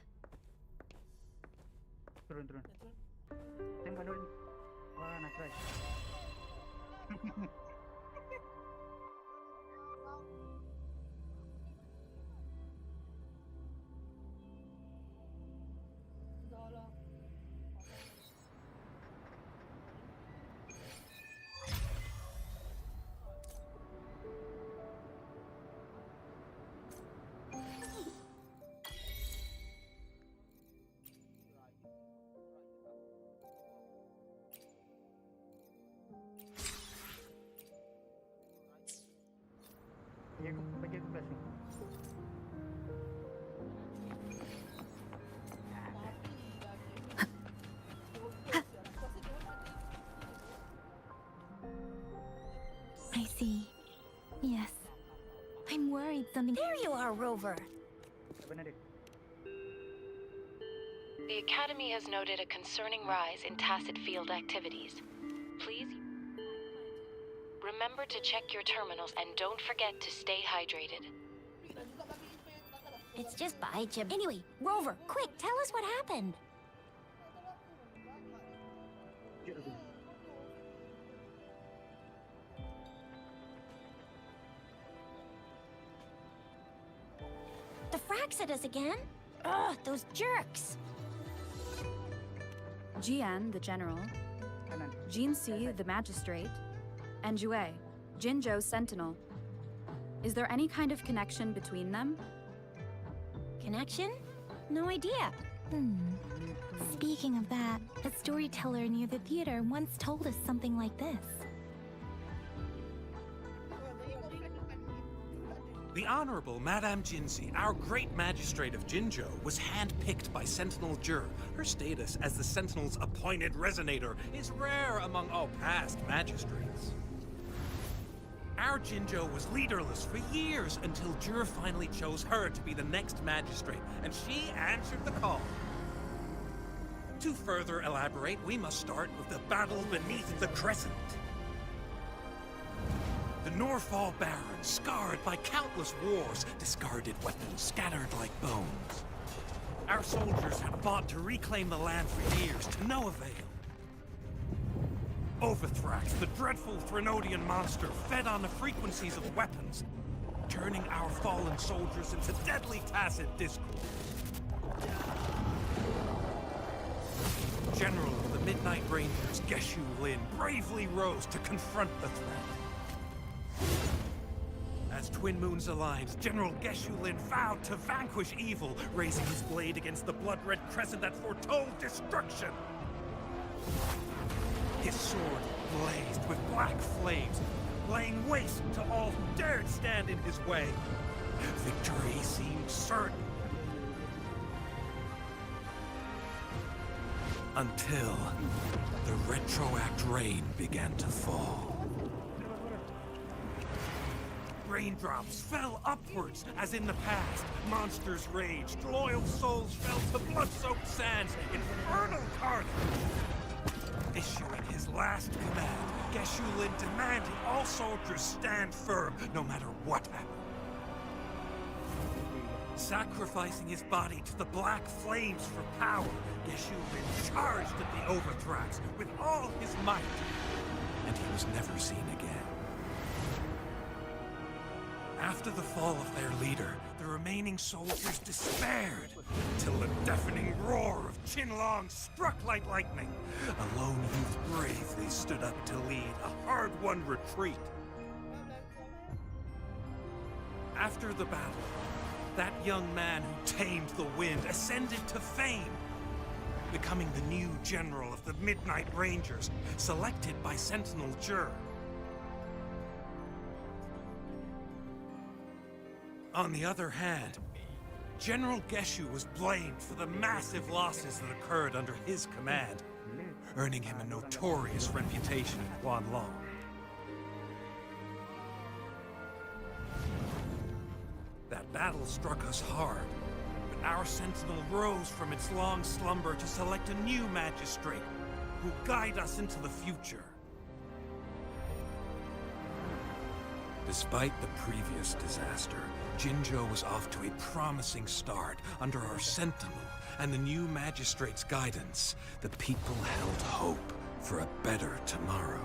Speaker 8: I see. Yes. I'm worried something...
Speaker 7: There you are, Rover!
Speaker 12: The Academy has noted a concerning rise in tacit field activities. Please remember to check your terminals and don't forget to stay hydrated.
Speaker 7: It's just by Jim. Anyway, Rover, quick, tell us what happened. The frags at us again? Ugh, those jerks!
Speaker 4: Jian, the general,
Speaker 5: Kanan.
Speaker 4: Jinsi, the magistrate, and Jue, Jinzhou's sentinel. Is there any kind of connection between them?
Speaker 7: Connection? No idea.
Speaker 8: Speaking of that, a storyteller near the theater once told us something like this.
Speaker 13: The Honorable Madame Jinzi, our great magistrate of Jinzhou, was handpicked by Sentinel Jur. Her status as the Sentinel's appointed resonator is rare among all past magistrates. Our Jinzhou was leaderless for years until Jur finally chose her to be the next magistrate, and she answered the call. To further elaborate, we must start with the battle beneath the crescent. The Norfall Barons, scarred by countless wars, discarded weapons scattered like bones. Our soldiers had fought to reclaim the land for years, to no avail. Overthrax, the dreadful Threnodian monster, fed on the frequencies of weapons, turning our fallen soldiers into deadly tacit discourse. General of the Midnight Rangers, Geshu Lin, bravely rose to confront the threat. As Twin Moons aligned, General Geshu Lin vowed to vanquish evil, raising his blade against the blood-red crescent that foretold destruction. His sword blazed with black flames, laying waste to all who dared stand in his way. Victory seemed certain. Until the retroact rain began to fall. Raindrops fell upwards, as in the past. Monsters raged, loyal souls fell to blood-soaked sands, infernal carnage. Issuing his last command, Geshu Lin demanded all soldiers stand firm, no matter what happened. Sacrificing his body to the black flames for power, Geshu Lin charged at the Overthrax with all his might, and he was never seen again. After the fall of their leader, the remaining soldiers despaired, till a deafening roar of Qinlong struck like lightning. A lone youth bravely stood up to lead a hard-won retreat. After the battle, that young man who tamed the wind ascended to fame, becoming the new general of the Midnight Rangers, selected by Sentinel Jur. On the other hand, General Geshu was blamed for the massive losses that occurred under his command, earning him a notorious reputation in Guanlong. That battle struck us hard, but our sentinel rose from its long slumber to select a new magistrate who guide us into the future. Despite the previous disaster, Jinzhou was off to a promising start under our sentinel and the new magistrate's guidance. The people held hope for a better tomorrow.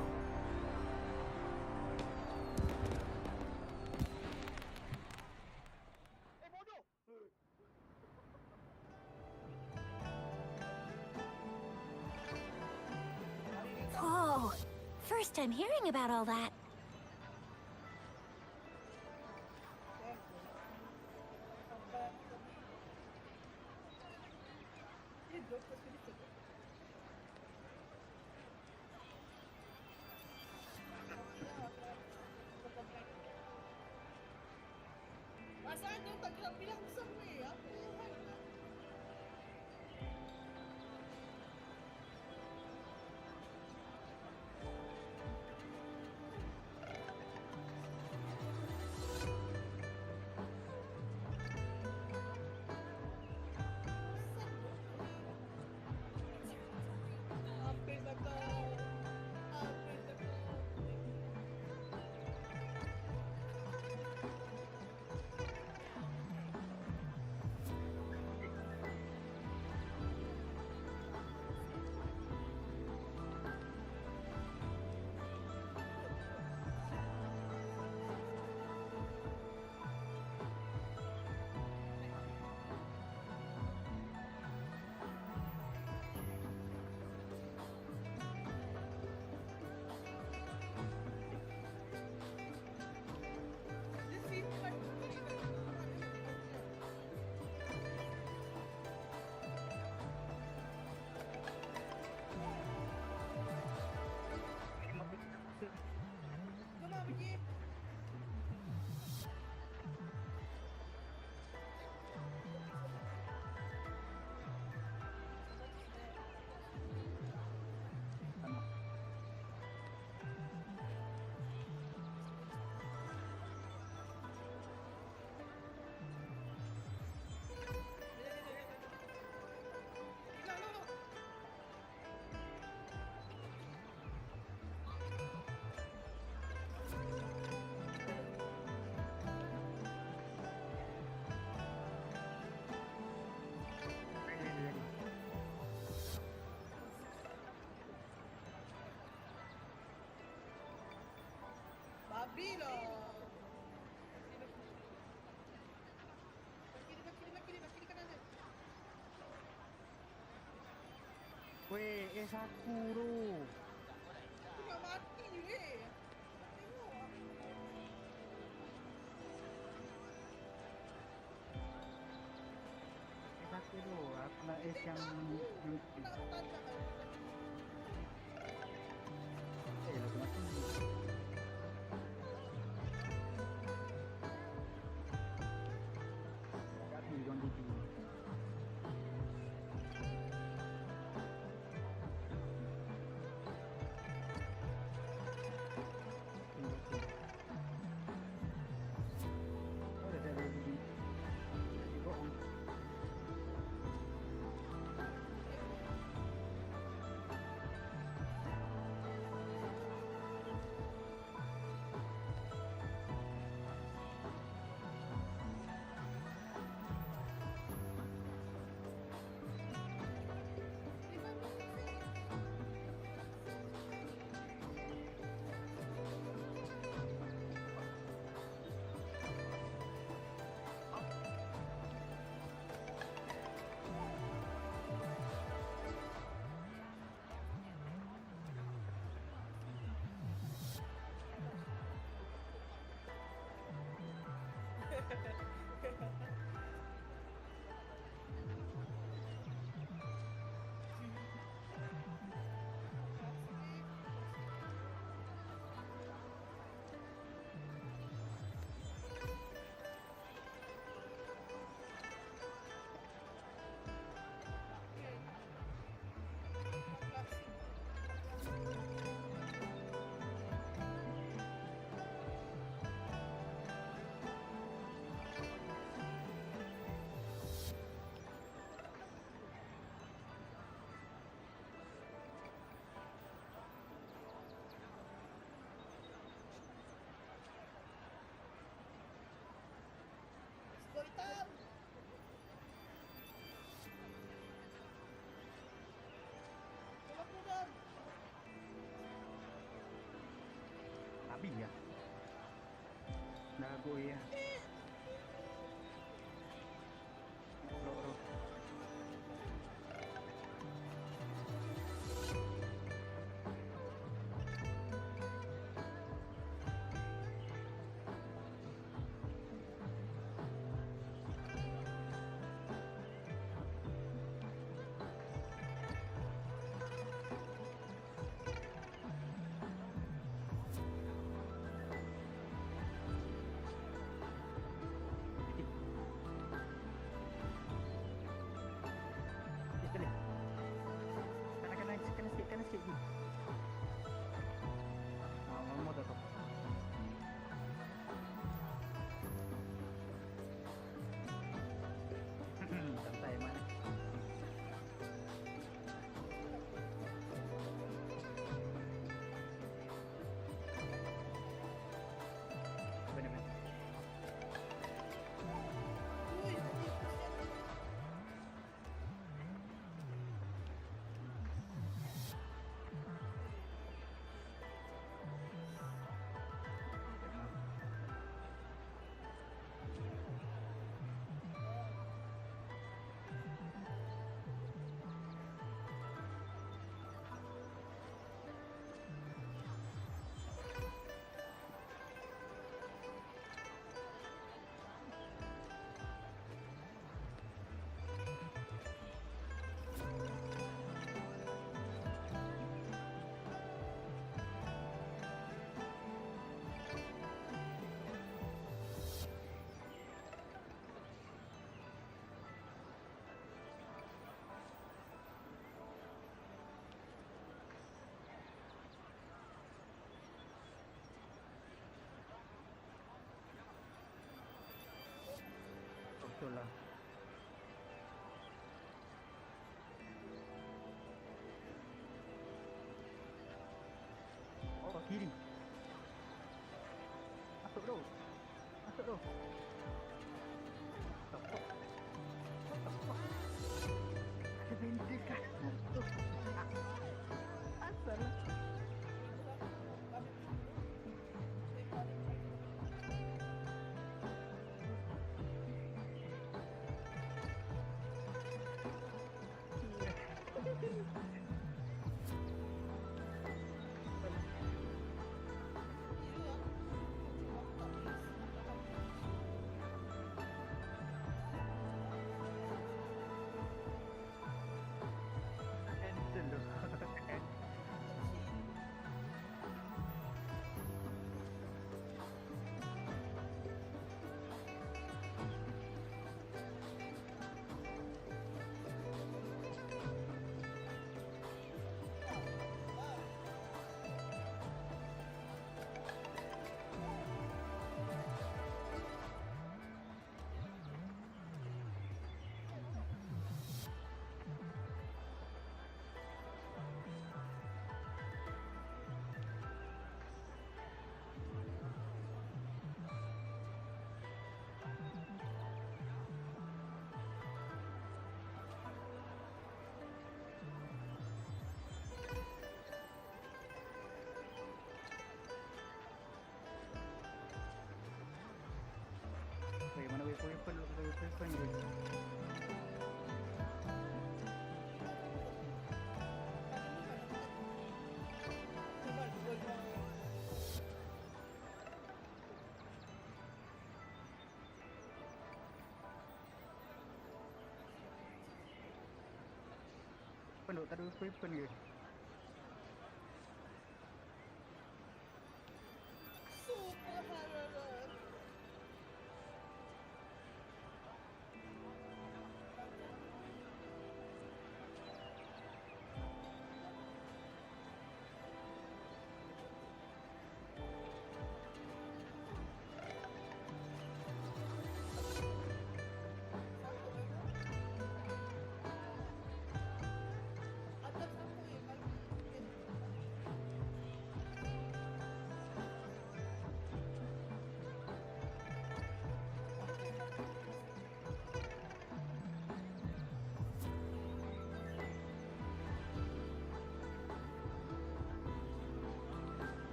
Speaker 7: Whoa! First time hearing about all that.
Speaker 5: Weh, Sakura.
Speaker 3: Tengah mati weh. Tengok.
Speaker 5: Sakura. Aku nak yang
Speaker 3: Nak tajak kan.
Speaker 5: lagu mati. Tapi orang gigi.
Speaker 3: Go hitam. Tolak mudan.
Speaker 5: Nabi ya. Nago ya. Loro. Kanan sikit. Ngomong dah tu. Santai mana? Benar-benar. Betul lah. Oh, kiri. Masuk tu. Masuk tu. Stop, stop. Stop, stop. Ada benda kat tu. Asal lah. weapon duk, tak ada weapon ke?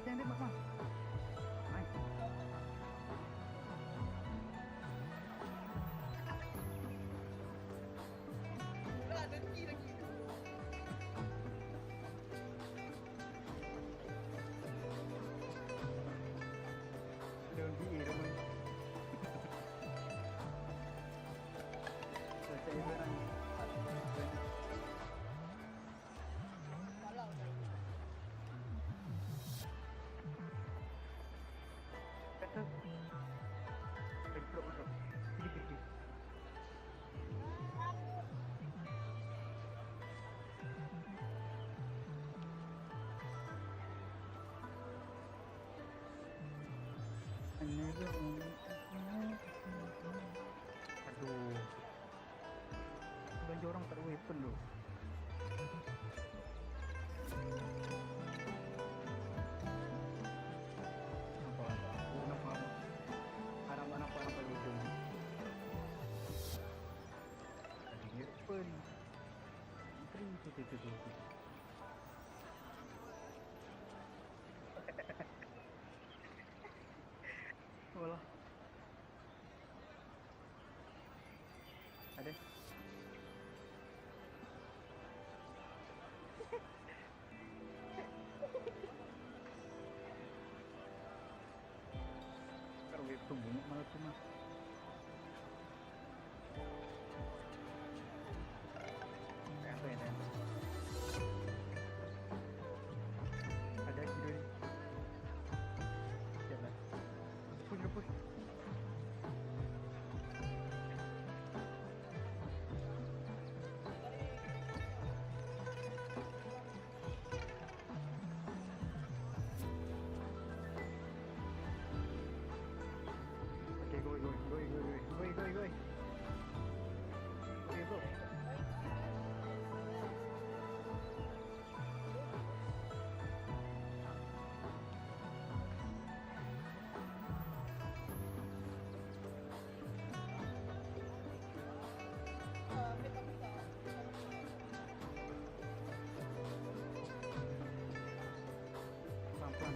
Speaker 5: Jangan tembak, Mak. Hai. Ada key lagi. Don't be irman. Saya berani. Kata masuk. Sedikit. Aduh. Belanja orang tak ada weapon tu. Walah. Ada. Kalau itu bunyi malah cuma. Apa ya? Ada kiri. Jalan. Push. Okay, go. Okay, go. Pelan-pelan.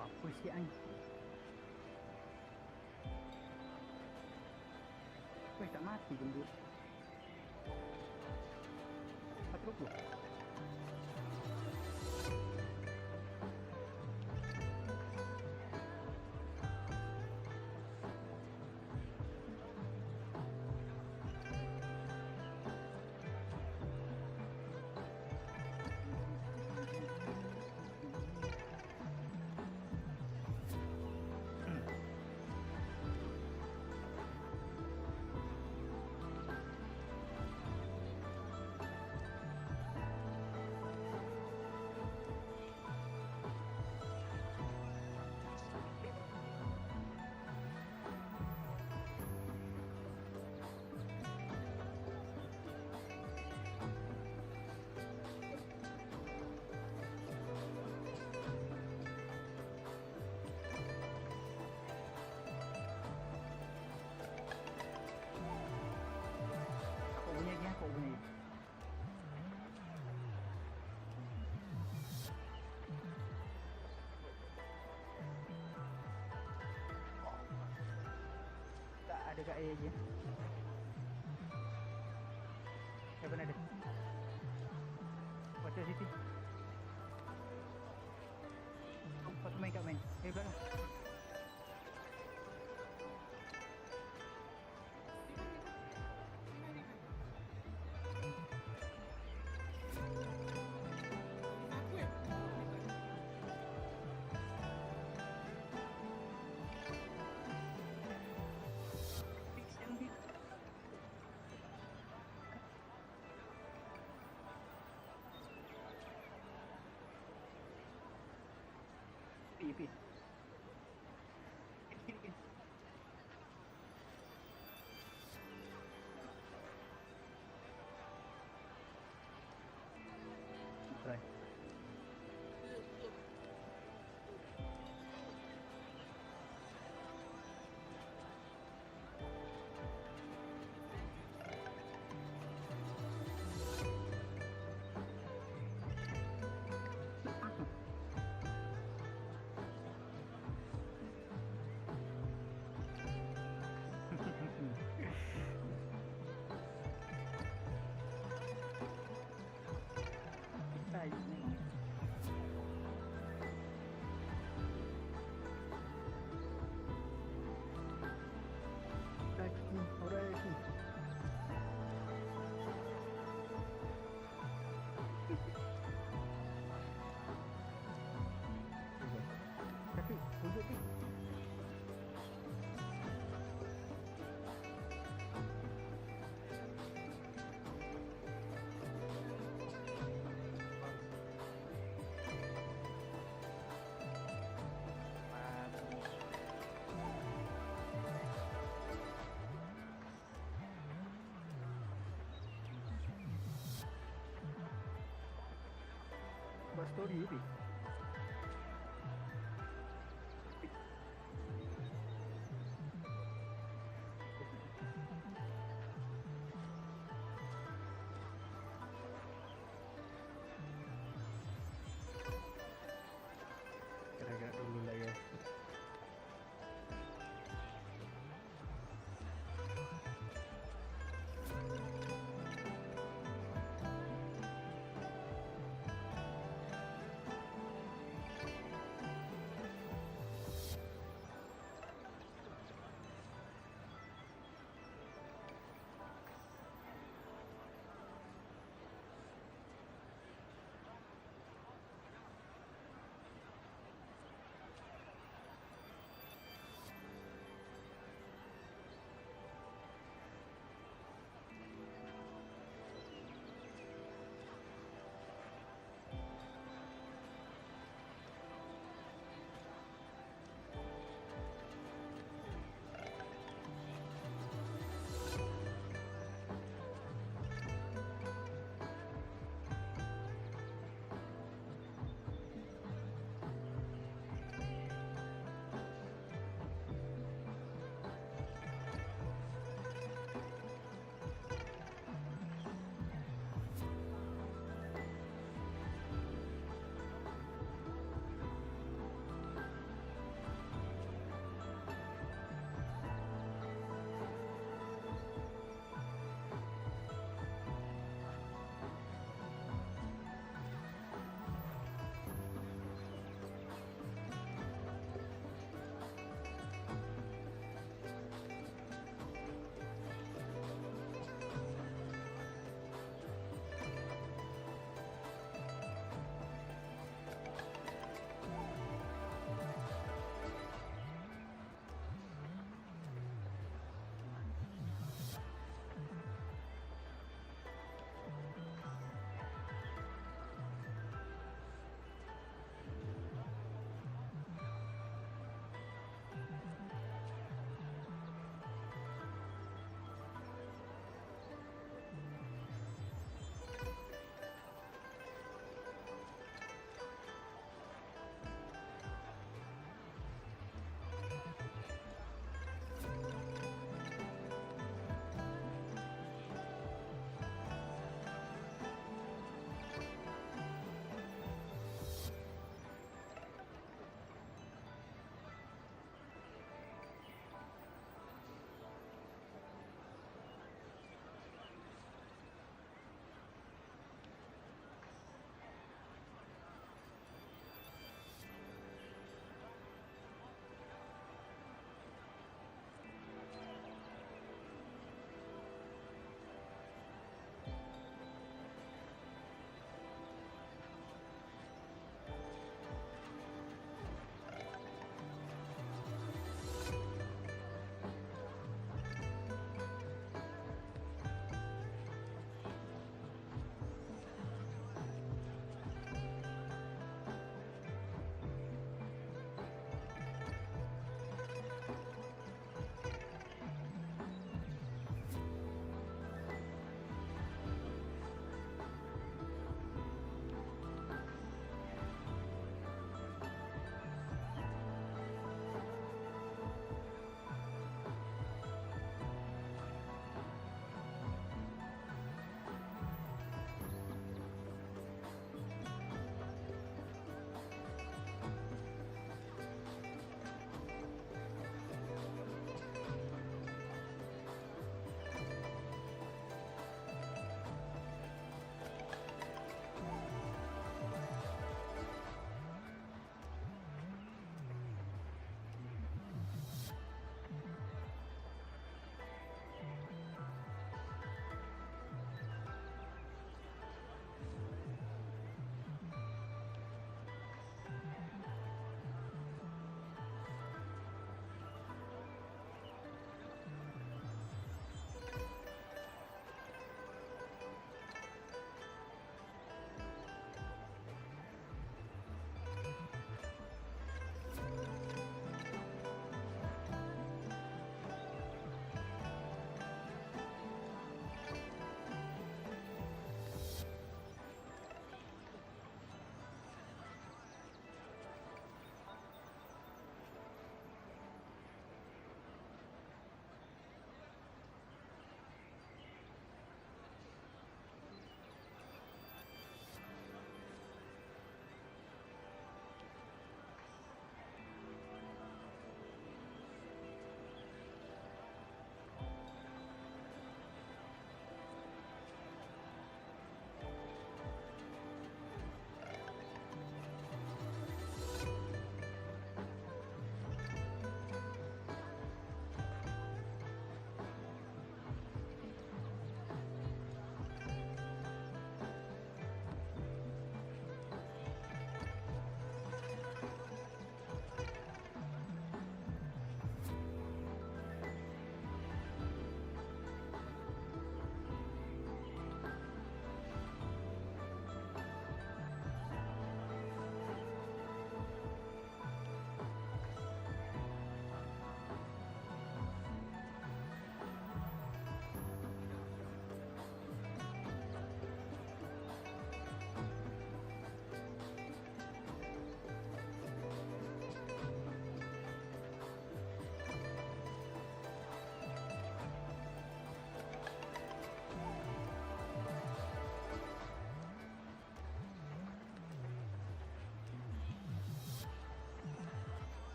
Speaker 5: Buat apa sikit lagi? Weh, tak mati jembut. 120. Kau punya lagi, kau punya. Tak ada kat air je. Mana ada? Water City. Kau main kat main. Belakang. Pi. Try. Tapi, wujud ni. Buat story ni. Gerak-gerak dulu lah guys.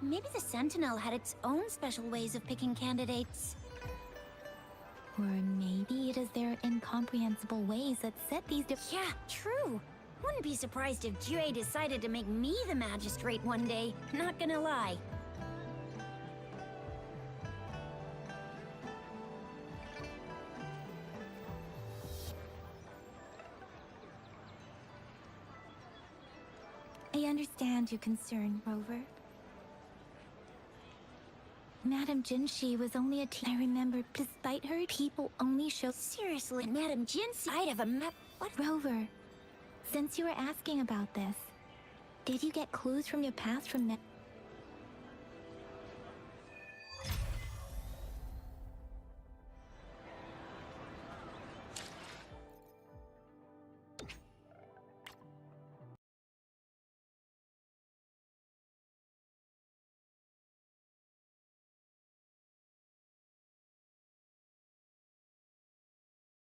Speaker 7: Maybe the Sentinel had its own special ways of picking candidates.
Speaker 8: Or maybe it is their incomprehensible ways that set these
Speaker 7: Yeah, true. Wouldn't be surprised if Jue decided to make me the magistrate one day. Not gonna lie.
Speaker 8: I understand your concern, Rover. Madame Jinshi was only a teen. I remember, despite her, people only show.
Speaker 7: Seriously, Madame Jinshi, I'd have a map. What?
Speaker 8: Rover, since you were asking about this, did you get clues from your past from